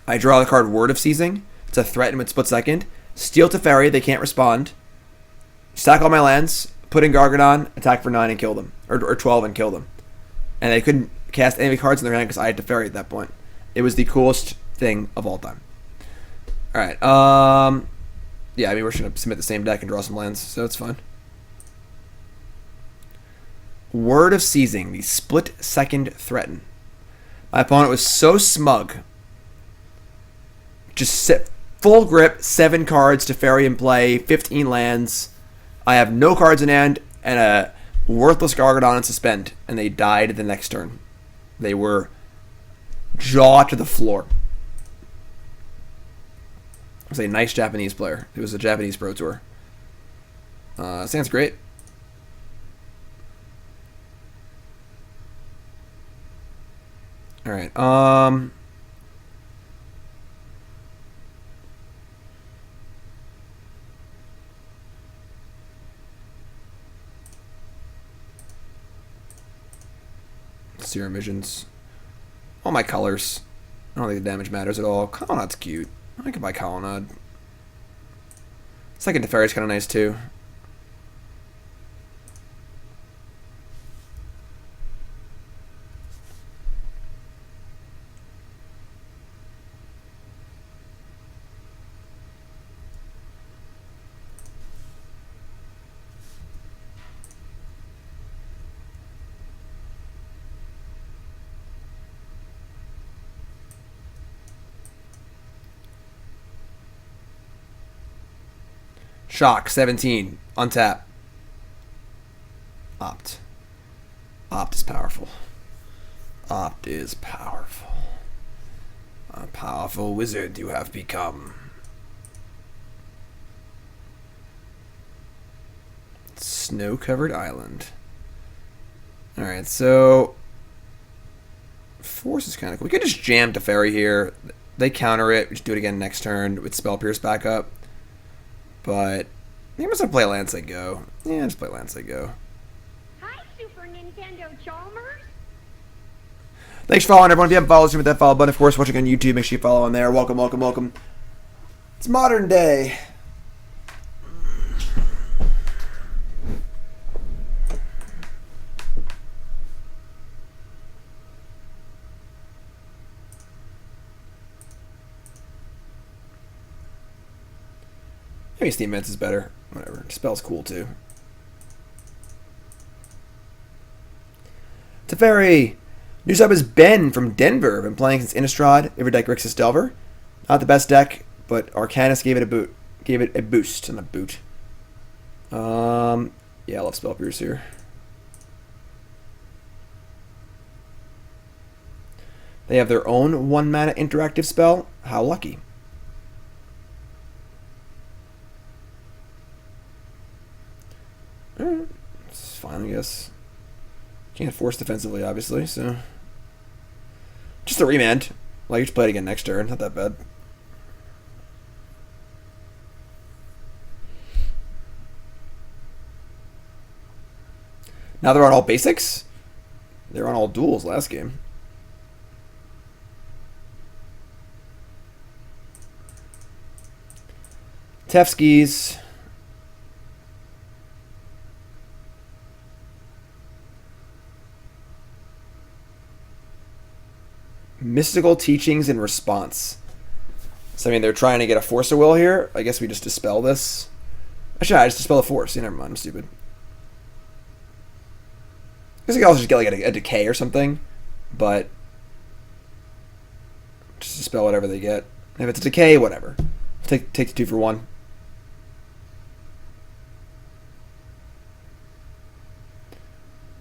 S1: I draw the card Word of Seizing to threaten with split second. Steal Teferi, they can't respond. Stack all my lands, put in Gargadon, attack for 9 and kill them. Or 12 and kill them. And they couldn't cast any cards in their hand because I had Teferi at that point. It was the coolest thing of all time. Alright, yeah, I mean, we're just going to submit the same deck and draw some lands, so it's fine. Word of Seizing, the split second threaten. My opponent was so smug. Just sit full grip, 7 cards, Teferi in play, 15 lands. I have no cards in hand and a worthless Gargadon and suspend, and they died the next turn. They were jaw to the floor. It was a nice Japanese player. It was a Japanese Pro Tour. Sounds great. Alright, Serum Visions. All my colors. I don't think the damage matters at all. Colonnade's cute. I could buy Colonnade. Second Teferi's kind of nice too. Shock, 17. Untap. Opt. Opt is powerful. Opt is powerful. A powerful wizard you have become. Snow-covered island. Alright, so... Force is kind of cool. We could just jam Teferi here. They counter it. We just do it again next turn with Spell Pierce back up. But I think I'm just going to play Lance I Go. Yeah, just play Lance I Go.
S2: Hi, Super Nintendo Chalmers.
S1: Thanks for following, everyone. If you haven't followed, hit that follow button. Of course, watching on YouTube, make sure you follow on there. Welcome, welcome, welcome. It's modern day. Maybe Steam Vents is better. Whatever. Dispel's cool too. Teferi! New sub is Ben from Denver. Been playing since Innistrad. Every deck Grixis Delver. Not the best deck, but Arcanus gave it a boot. Gave it a boost, not a boot. Yeah, I love Spell Pierce here. They have their own 1-mana interactive spell. How lucky. Alright. It's fine, I guess. Can't force defensively, obviously, so... Just a remand. Like, you just play it again next turn. Not that bad. Now they're on all basics? They were on all duels last game. Tefskis. Mystical Teachings in Response. So, I mean, they're trying to get a Force of Will here. I guess we just dispel this. Actually, I just dispel the Force. Yeah, never mind. I'm stupid. I guess I could also just get like a decay or something. But just dispel whatever they get. If it's a decay, whatever. Take the 2 for 1.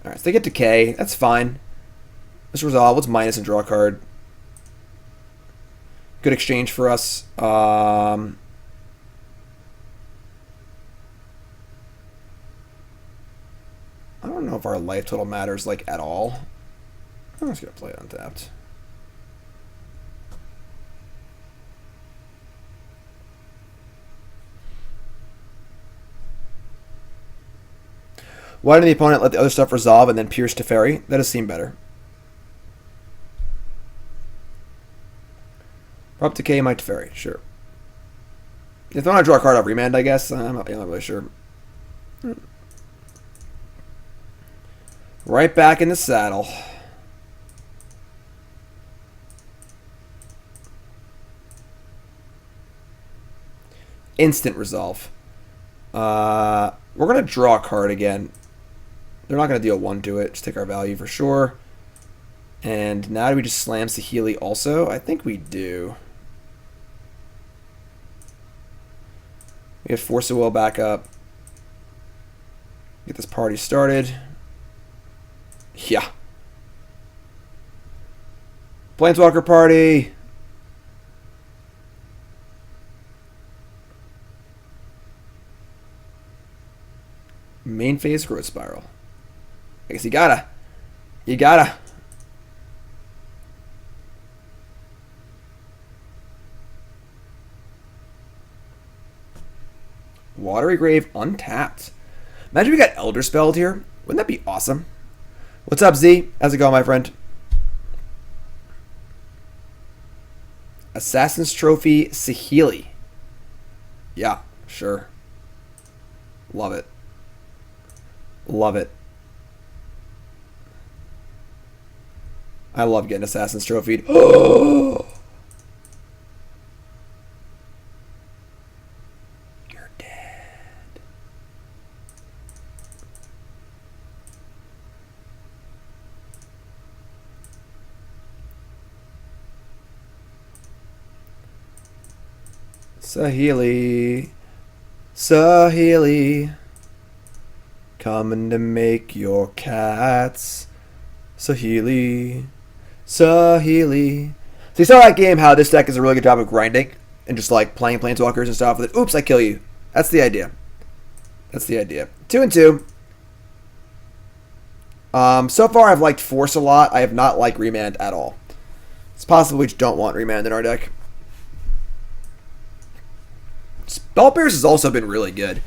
S1: Alright, so they get decay. That's fine. Let's resolve. Let's minus and draw a card. Good exchange for us. I don't know if our life total matters like at all. I'm just gonna play it untapped. Why didn't the opponent let the other stuff resolve and then pierce Teferi? That does seem better. Up decay my Teferi, sure. If they want to draw a card off Remand, I guess. I'm not really sure. Right back in the saddle. Instant resolve. We're going to draw a card again. They're not going to deal 1 to it. Just take our value for sure. And now do we just slam Saheeli also? I think we do. We have Force of Will back up. Get this party started. Yeah. Planeswalker party. Main phase growth spiral. I guess you gotta. Watery Grave untapped. Imagine we got Elder Spelled here. Wouldn't that be awesome? What's up, Z? How's it going, my friend? Assassin's Trophy Saheeli. Yeah, sure. Love it. Love it. I love getting Assassin's Trophy. Oh! You're dead. Saheeli. Saheeli. Coming to make your cats. Saheeli. Saheeli. So you saw that game how this deck is a really good job of grinding and just like playing planeswalkers and stuff with it. Oops, I kill you. That's the idea. That's the idea. 2 and 2. So far I've liked Force a lot. I have not liked Remand at all. It's possible we just don't want Remand in our deck. Spell Pierce has also been really good.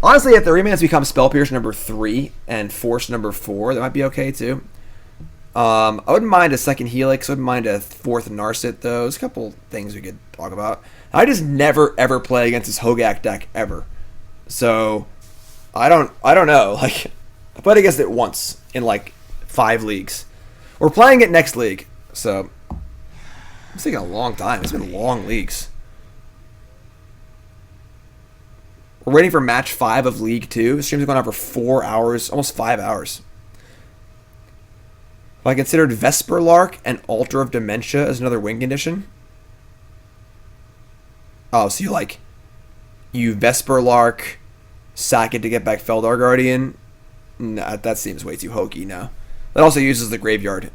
S1: Honestly, if the Remands become Spell Pierce number 3 and Force number 4, that might be okay too. I wouldn't mind a second Helix. I wouldn't mind a 4th Narset, though. There's a couple things we could talk about. I just never ever play against this Hogak deck ever, so I don't know. Like, I played against it once in like 5 leagues. We're playing it next league, so it's taking a long time. It's been long leagues. We're waiting for match 5 of League 2. The stream's going on for 4 hours, almost 5 hours. If I considered Vesper Lark and Altar of Dementia as another win condition. Oh, so you Vesper Lark, sack it to get back Felidar Guardian. Nah, that seems way too hokey now. That also uses the graveyard.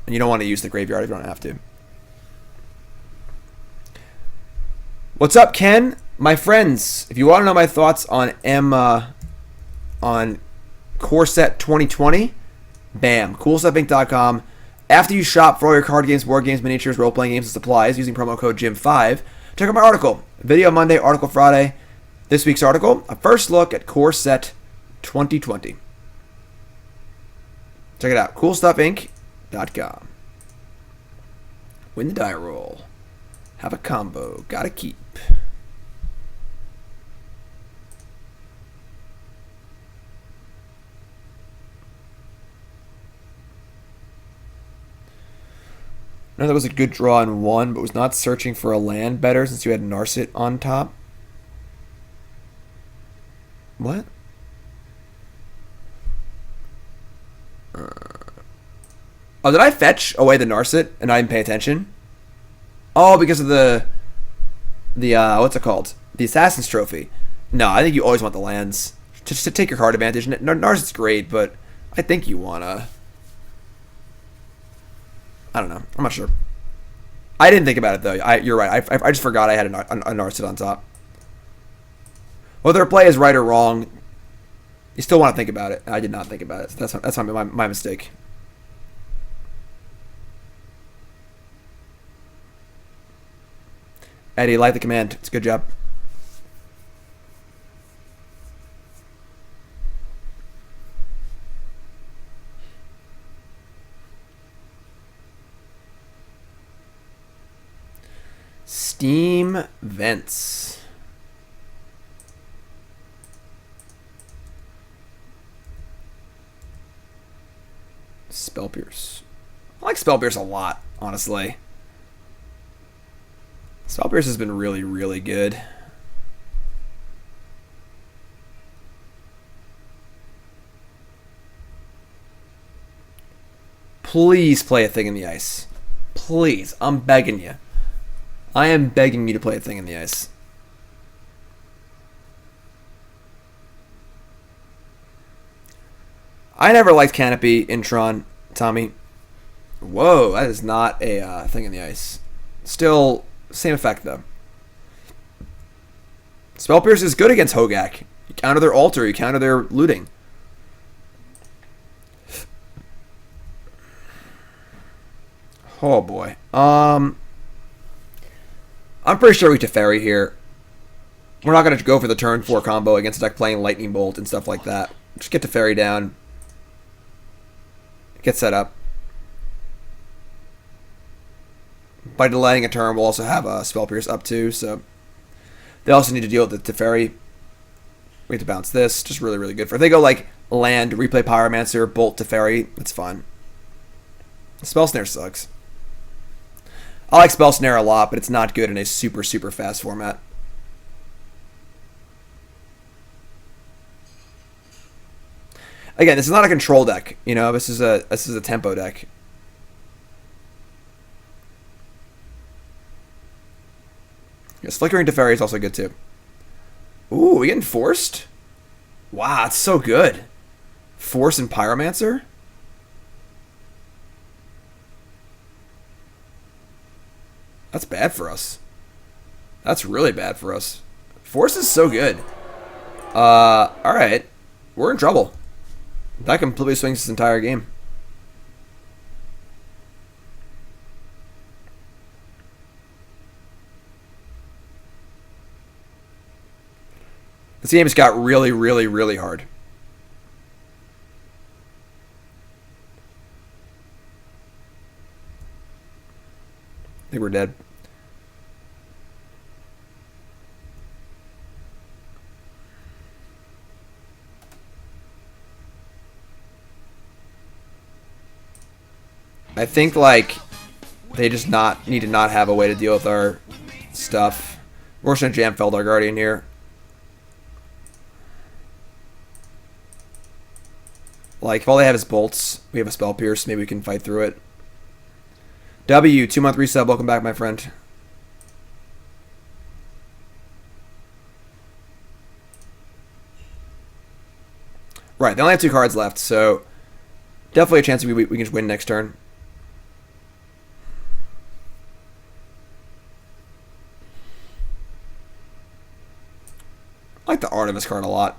S1: And you don't want to use the graveyard if you don't have to. What's up, Ken? My friends, if you want to know my thoughts on on Core Set 2020, bam, coolstuffinc.com. After you shop for all your card games, board games, miniatures, role-playing games, and supplies using promo code GYM5, check out my article. Video Monday, article Friday. This week's article, a first look at Core Set 2020. Check it out, coolstuffinc.com. Win the die roll. Have a combo. Gotta keep. I know that was a good draw in 1, but was not searching for a land better since you had Narset on top. What? Oh, did I fetch away the Narset and I didn't pay attention? Oh, because of the what's it called? The Assassin's Trophy. No, I think you always want the lands. Just to take your card advantage. Narset's great, but I think you wanna... I don't know. I'm not sure. I didn't think about it, though. You're right. I just forgot I had a Narset on top. Whether a play is right or wrong, you still want to think about it. I did not think about it. So that's my mistake. Eddie, like the command. It's a good job. Steam Vents. Spell Pierce. I like Spell Pierce a lot, honestly. Spell Pierce has been really, really good. Please play a Thing in the Ice. Please, I'm begging you. I am begging you to play a Thing in the Ice. I never liked Canopy in Tron, Tommy. Whoa, that is not a Thing in the Ice. Still, same effect, though. Spell Pierce is good against Hogak. You counter their altar, you counter their looting. Oh, boy. I'm pretty sure we Teferi here. We're not going to go for the turn 4 combo against a deck playing Lightning Bolt and stuff like that. Just get Teferi down. Get set up. By delaying a turn, we'll also have a Spell Pierce up too, so... They also need to deal with the Teferi. We have to bounce this. Just really, really good. If they go like land, replay Pyromancer, Bolt Teferi, that's fine. Spell Snare sucks. I like Spell Snare a lot, but it's not good in a super, super fast format. Again, this is not a control deck. You know, this is a tempo deck. Yes, Flickering Teferi is also good too. Ooh, we getting Forced? Wow, it's so good. Force and Pyromancer? That's bad for us. That's really bad for us. Force is so good. Alright. We're in trouble. That completely swings this entire game. This game has got really, really, really hard. I think we're dead. I think, like, they just need to not have a way to deal with our stuff. We're just going to jam Felidar Guardian here. Like, if all they have is bolts, we have a Spell Pierce, maybe we can fight through it. W, 2-month resub, welcome back, my friend. Right, they only have 2 cards left, so definitely a chance we can just win next turn. I like the Artemis card a lot.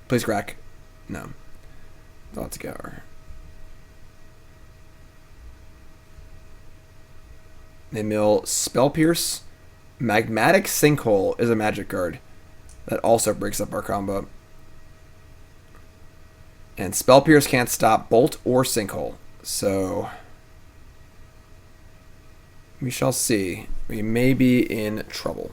S1: Please crack. No. Let's go. They mill Spell Pierce. Magmatic Sinkhole is a magic card that also breaks up our combo. And Spell Pierce can't stop Bolt or Sinkhole. So we shall see. We may be in trouble.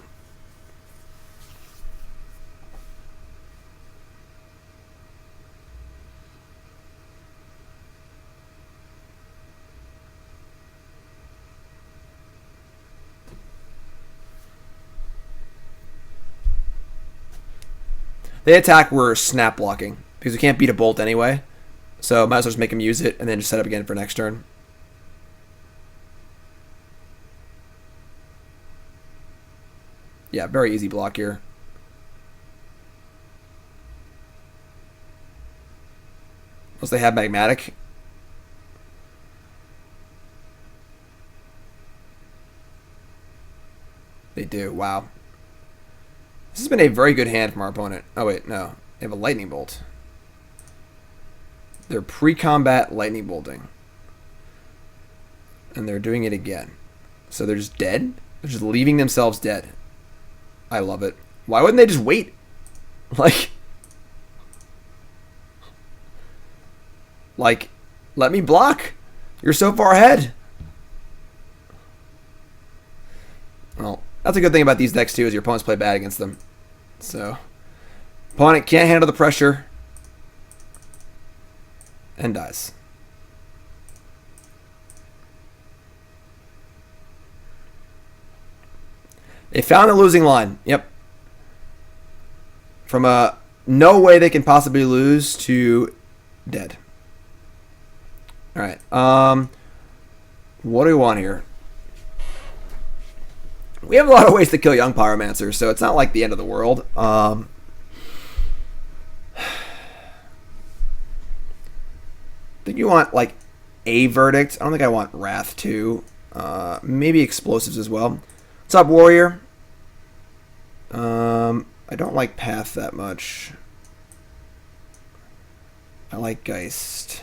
S1: They attack, we're snap blocking because we can't beat a bolt anyway. So might as well just make him use it and then just set up again for next turn. Yeah, very easy block here. Unless they have Magmatic. They do, wow. This has been a very good hand from our opponent. Oh wait, no. They have a Lightning Bolt. They're pre-combat Lightning Bolting. And they're doing it again. So they're just dead? They're just leaving themselves dead. I love it. Why wouldn't they just wait? Like, let me block. You're so far ahead. Well, that's a good thing about these decks too, is your opponents play bad against them. So, opponent can't handle the pressure and dies. They found a losing line. Yep. From a no way they can possibly lose to dead. All right. What do we want here? We have a lot of ways to kill young pyromancers, so it's not like the end of the world. I think you want like a verdict. I don't think I want Wrath too. Maybe explosives as well. What's up, Warrior? I don't like Path that much. I like Geist.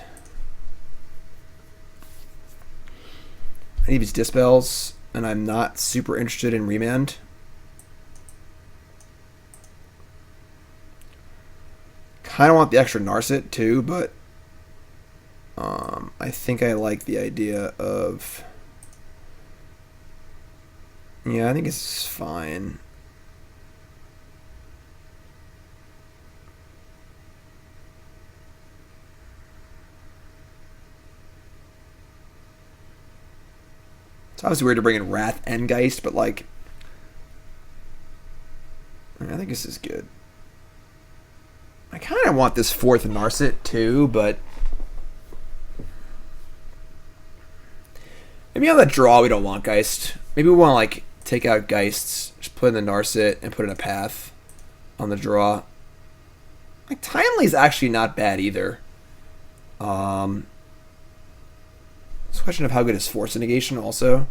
S1: I need these Dispels, and I'm not super interested in Remand. Kind of want the extra Narset too, but I think I like the idea of... Yeah, I think it's fine. It's obviously weird to bring in Wrath and Geist, but like, I think this is good. I kind of want this fourth Narset too, but maybe on the draw we don't want Geist. Maybe we want to like take out Geists, just put in the Narset and put in a Path on the draw. Like Timely is actually not bad either. It's a question of how good is Force of Negation also.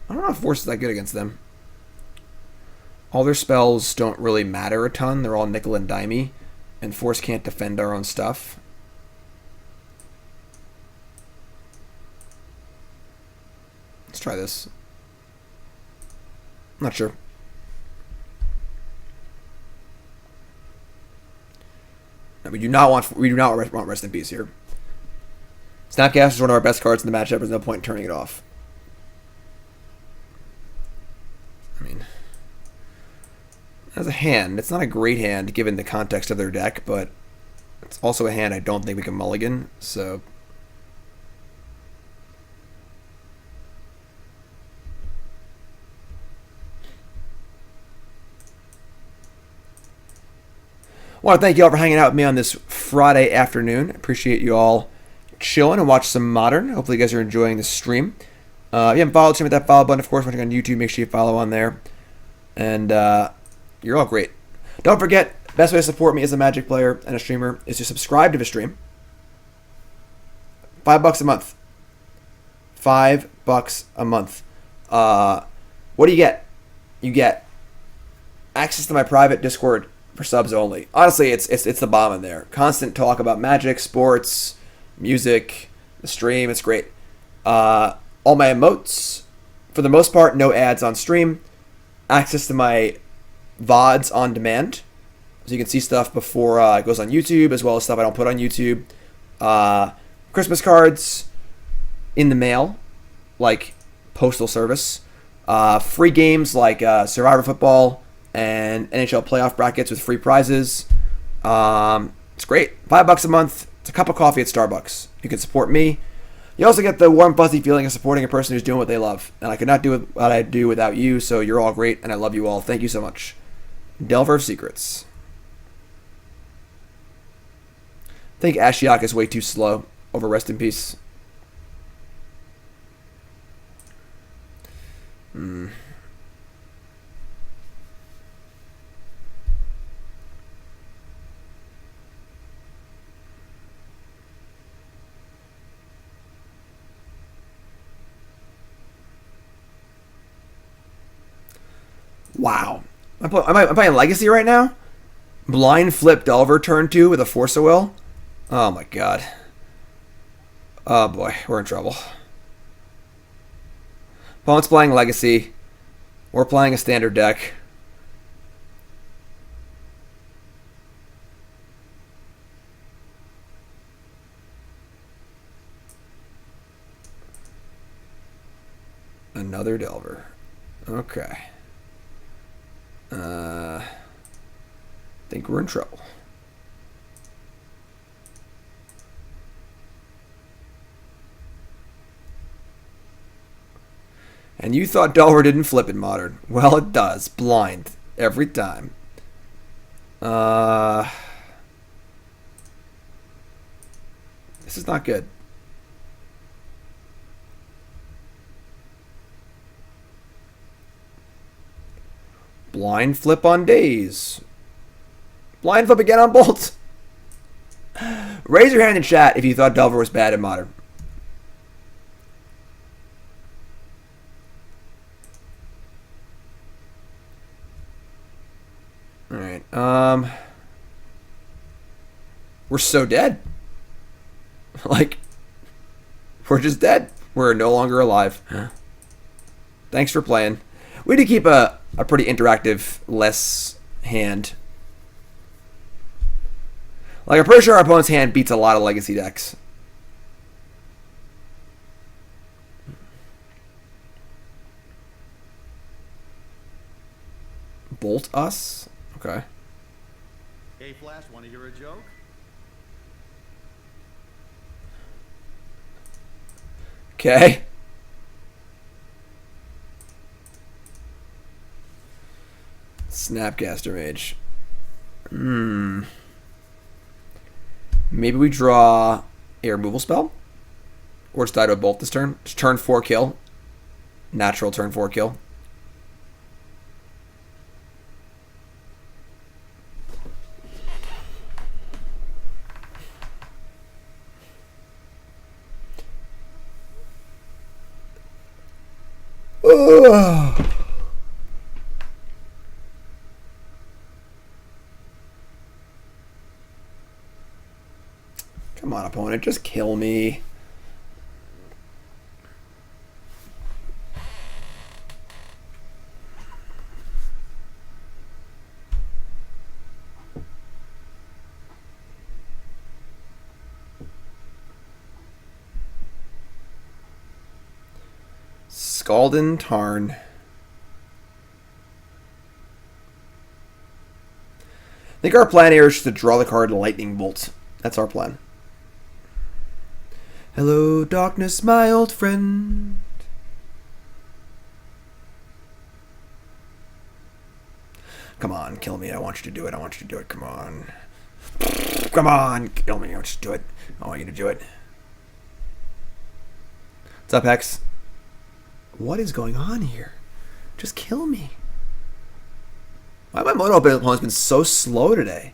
S1: I don't know if Force is that good against them. All their spells don't really matter a ton. They're all nickel and dimey, and Force can't defend our own stuff. Let's try this. I'm not sure. No, we do not want Rest in Peace here. Snapcaster is one of our best cards in the matchup. There's no point in turning it off. I mean, as a hand, it's not a great hand given the context of their deck, but it's also a hand I don't think we can mulligan, so... I want to thank you all for hanging out with me on this Friday afternoon. Appreciate you all chilling and watch some Modern. Hopefully you guys are enjoying the stream. If you haven't followed, hit that follow button. Of course, watching on YouTube, make sure you follow on there. And you're all great. Don't forget, best way to support me as a Magic player and a streamer is to subscribe to the stream. $5 a month. $5 a month. What do you get? You get access to my private Discord for subs only. Honestly, it's the bomb in there. Constant talk about Magic, sports, music, the stream. It's great. All my emotes, for the most part, no ads on stream. Access to my VODs on demand, so you can see stuff before it goes on YouTube, as well as stuff I don't put on YouTube. Christmas cards in the mail, like postal service. Free games like Survivor Football and NHL playoff brackets with free prizes. It's great. $5 a month. It's a cup of coffee at Starbucks. You can support me. You also get the warm, fuzzy feeling of supporting a person who's doing what they love. And I could not do what I do without you, so you're all great, and I love you all. Thank you so much. Delver of Secrets. I think Ashiok is way too slow. Over Rest in Peace. Wow. I'm playing Legacy right now? Blind Flip Delver turn 2 with a Force of Will? Oh my god. Oh boy, we're in trouble. Opponent's playing Legacy. We're playing a standard deck. Another Delver. Okay. Think we're in trouble. And you thought Delver didn't flip in Modern. Well, it does. Blind. Every time. This is not good. Blind flip on days. Blind flip again on bolts. Raise your hand in chat if you thought Delver was bad in Modern. Alright, we're so dead. Like, we're just dead. We're no longer alive. Thanks for playing. We did keep a pretty interactive, less hand. Like, I'm pretty sure our opponent's hand beats a lot of Legacy decks. Bolt us? Okay.
S6: Hey, Flash, want to hear a joke?
S1: Okay. Snapcaster Mage. Maybe we draw a removal spell? Or just die to a bolt this turn? Just turn 4 kill. Natural turn 4 kill. Come on, opponent, just kill me. Scalding Tarn. I think our plan here is just to draw the card Lightning Bolt. That's our plan. Hello, darkness, my old friend. Come on, kill me. I want you to do it. I want you to do it. Come on. Come on, kill me. I want you to do it. I want you to do it. What's up, Hex? What is going on here? Just kill me. Why have my mono opponent's been so slow today?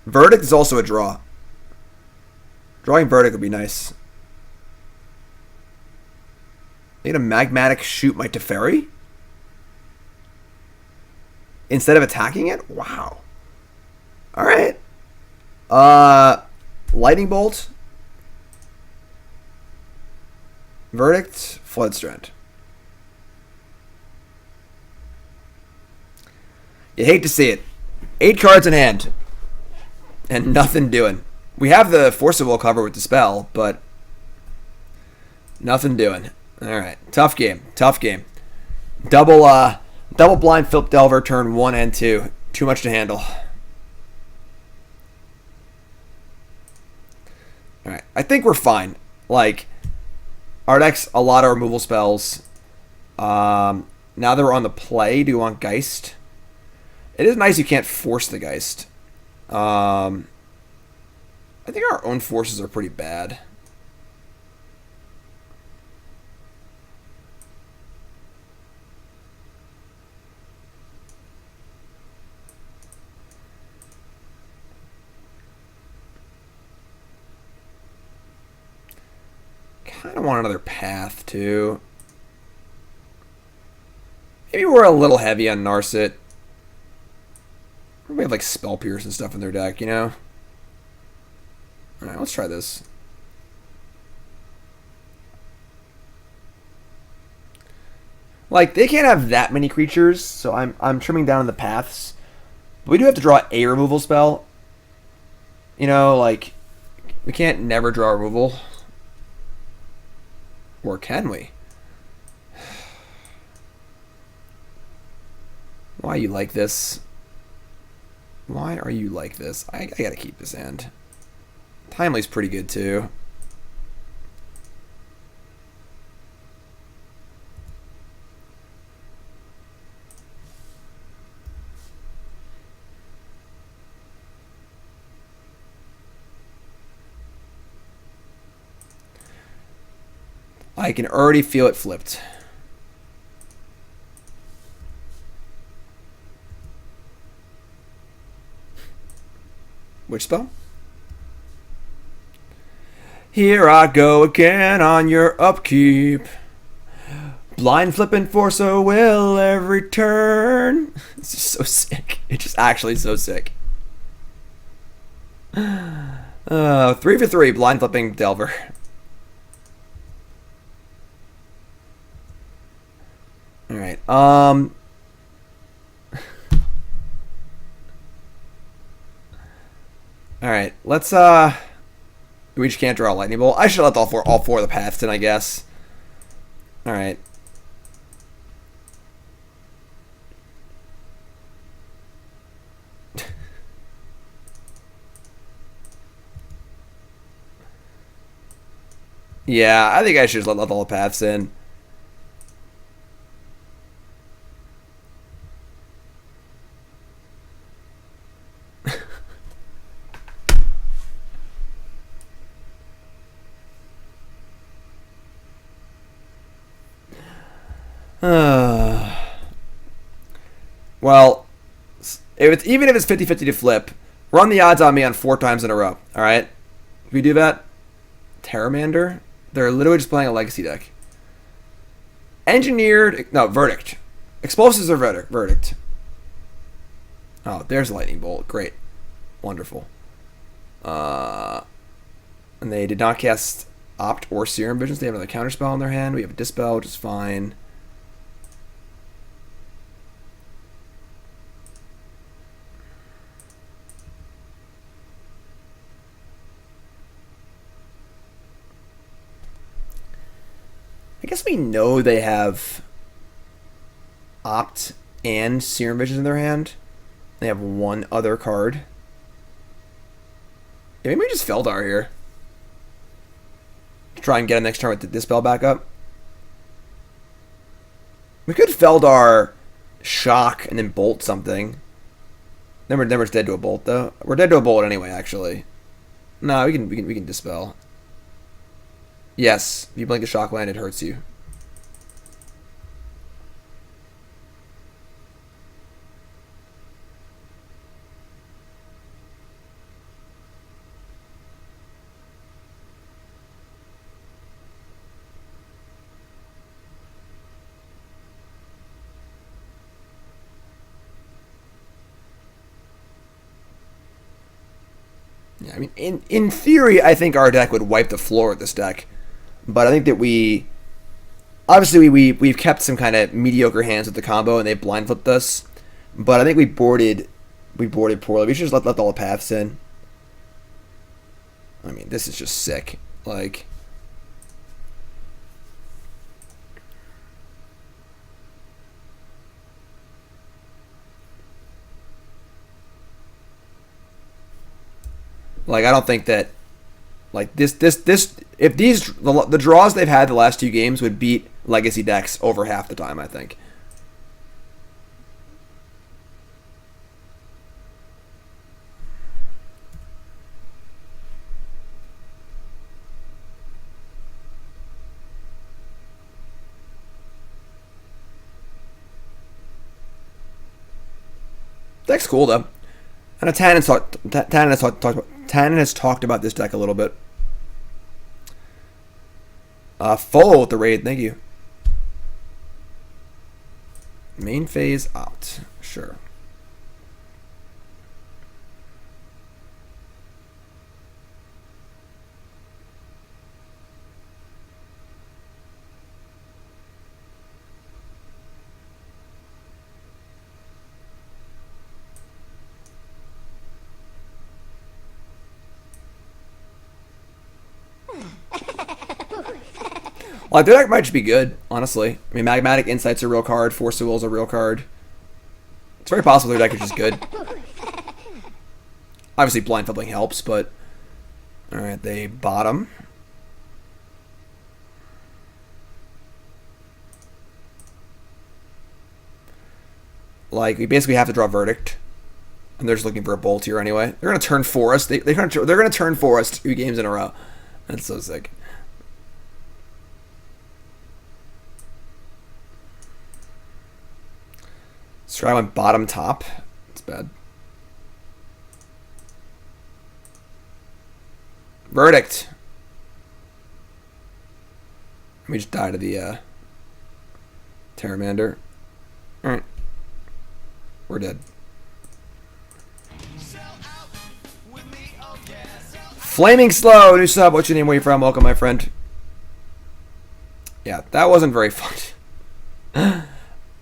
S1: Verdict is also a draw. Drawing Verdict would be nice. I get a Magmatic shoot my Teferi? Instead of attacking it? Wow. Alright. Lightning Bolt. Verdict. Flooded Strand. You hate to see it. 8 cards in hand. And nothing doing. We have the Force of Will cover with Dispel, but nothing doing. Alright. Tough game. Tough game. Double blind Flip Delver turn 1 and 2. Too much to handle. Alright. I think we're fine. Like, our deck's a lot of removal spells. Now that we're on the play, do you want Geist? It is nice you can't force the Geist. I think our own forces are pretty bad. Kind of want another path, too. Maybe we're a little heavy on Narset. We have like Spell Pierce and stuff in their deck, you know? Alright, let's try this. Like, they can't have that many creatures, so I'm trimming down the paths. But we do have to draw a removal spell. You know, like, we can't never draw removal. Or can we? Why are you like this? Why are you like this? I gotta keep this hand. Timely's pretty good too. I can already feel it flipped. Which spell? Here I go again on your upkeep. Blind flipping Force of Will every turn. It's just so sick. It's just actually so sick. 3 for 3, blind flipping Delver. Alright, Alright, let's, we just can't draw a Lightning Bolt. I should have left all four of the paths in, I guess. Alright. Yeah, I think I should just let all the paths in. Well, even if it's 50-50 to flip, run the odds on me on 4 times in a row. All right, if we do that, Terramander, they're literally just playing a legacy deck. Engineered, no, Verdict. Explosives are Verdict. Oh, there's a Lightning Bolt. Great, wonderful. And they did not cast Opt or Serum Visions. They have another counterspell in their hand. We have a Dispel, which is fine. I guess we know they have Opt and Serum Visions in their hand. They have one other card. Yeah, maybe we just Felidar here. Try and get him next turn with the Dispel back up. We could Felidar Shock and then Bolt something. Then we're dead to a Bolt though. We're dead to a Bolt anyway, actually. No, we can Dispel. Yes, if you blink a Shock land, it hurts you. I mean, in theory, I think our deck would wipe the floor with this deck. But I think that obviously we've kept some kind of mediocre hands with the combo, and they blind flipped us. But I think we boarded poorly. We should just let all the paths in. I mean, this is just sick. Like, I don't think that, like, this if the draws they've had the last 2 games would beat Legacy decks over half the time, I think. Deck's cool though, and Tannen has talked about this deck a little bit. Full with the raid, thank you. Main phase opt, sure. Like, their deck might just be good, honestly. I mean, Magmatic Insight's a real card. Force of Will's a real card. It's very possible their deck is just good. Obviously, blind flipping helps, but... Alright, they bottom. Like, we basically have to draw Verdict. And they're just looking for a bolt here anyway. They're going to turn Forest. They're going to turn Forest 2 games in a row. That's so sick. Stride went bottom top. It's bad. Verdict. Let me just die to the Terramander. Alright. We're dead. Flaming Slow, new sub. What's your name? Where you from? Welcome, my friend. Yeah, that wasn't very fun.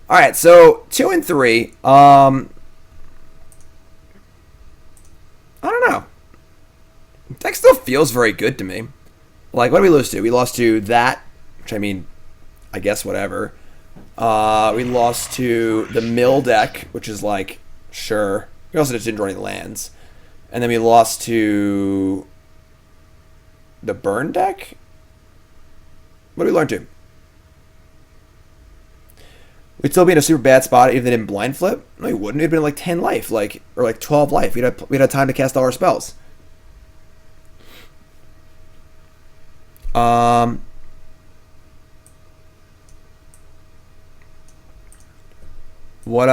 S1: Alright, so 2 and 3. I don't know. Deck still feels very good to me. Like, what did we lose to? We lost to that, which I mean, I guess whatever. We lost to the Mill deck, which is like, sure. We also just didn't draw any lands. And then we lost to the Burn deck? What did we learn to? We'd still be in a super bad spot if they didn't blind flip. No, we wouldn't. It'd been like 10 life, or like 12 life. We'd have time to cast all our spells. What's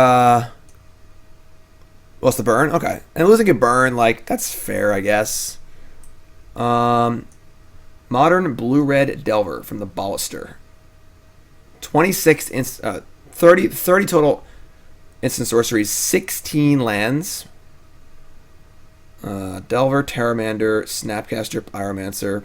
S1: the burn? Okay, and losing a burn, like, that's fair, I guess. Modern blue-red Delver from the Baluster. 30 total instant sorceries, 16 lands. Delver, Terramander, Snapcaster, Pyromancer,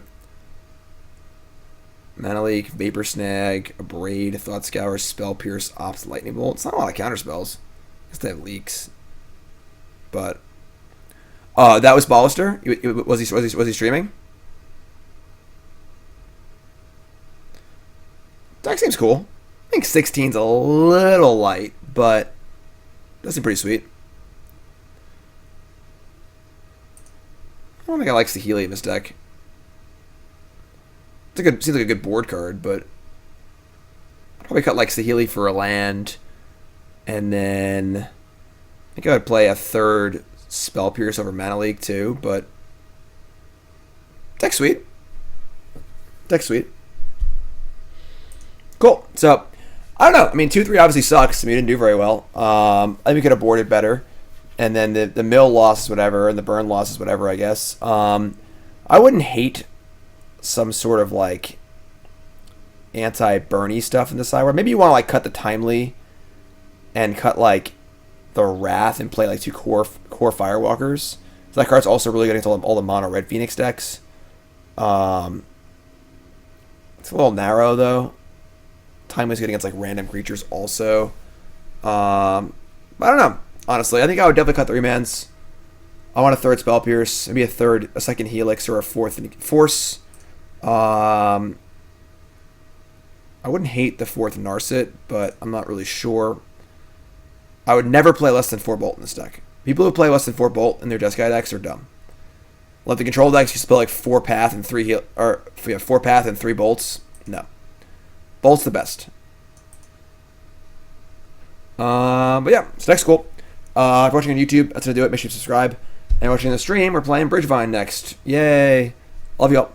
S1: Mana Leak, Vapor Snag, Abrade, Thought Scour, Spell Pierce, Ops, Lightning Bolt. It's not a lot of counter spells. I guess they have leaks. But that was Baluster? Was he streaming? Deck seems cool. I think 16's a little light, but that seems pretty sweet. I don't think I like Saheeli in this deck. Seems like a good board card, but I'd probably cut like Saheeli for a land, and then I think I would play a third Spell Pierce over Mana Leak too, but deck's sweet. Deck's sweet. Cool. So, I don't know. I mean, 2-3 obviously sucks. I mean, we didn't do very well. I think we could have boarded better. And then the Mill loss is whatever, and the Burn loss is whatever, I guess. I wouldn't hate some sort of, like, anti-Burny stuff in the sideboard. Maybe you want to, like, cut the Timely and cut, like, the Wrath and play, like, 2 core Firewalkers. So that card's also really good against all the mono red Phoenix decks. It's a little narrow though. Timely's good against like random creatures also. I don't know. Honestly, I think I would definitely cut the remands. I want a third Spell Pierce, maybe a second Helix, or a fourth Force. I wouldn't hate the fourth Narset, but I'm not really sure. I would never play less than 4 Bolt in this deck. People who play less than 4 Bolt in their Jeskai decks are dumb. Let the control decks you play like 4 Path and 3 4 Path and 3 Bolts. No, Bolt's the best. But yeah, so deck's cool. If you're watching on YouTube, that's gonna do it. Make sure you subscribe. And watching the stream, we're playing Bridgevine next. Yay! Love y'all.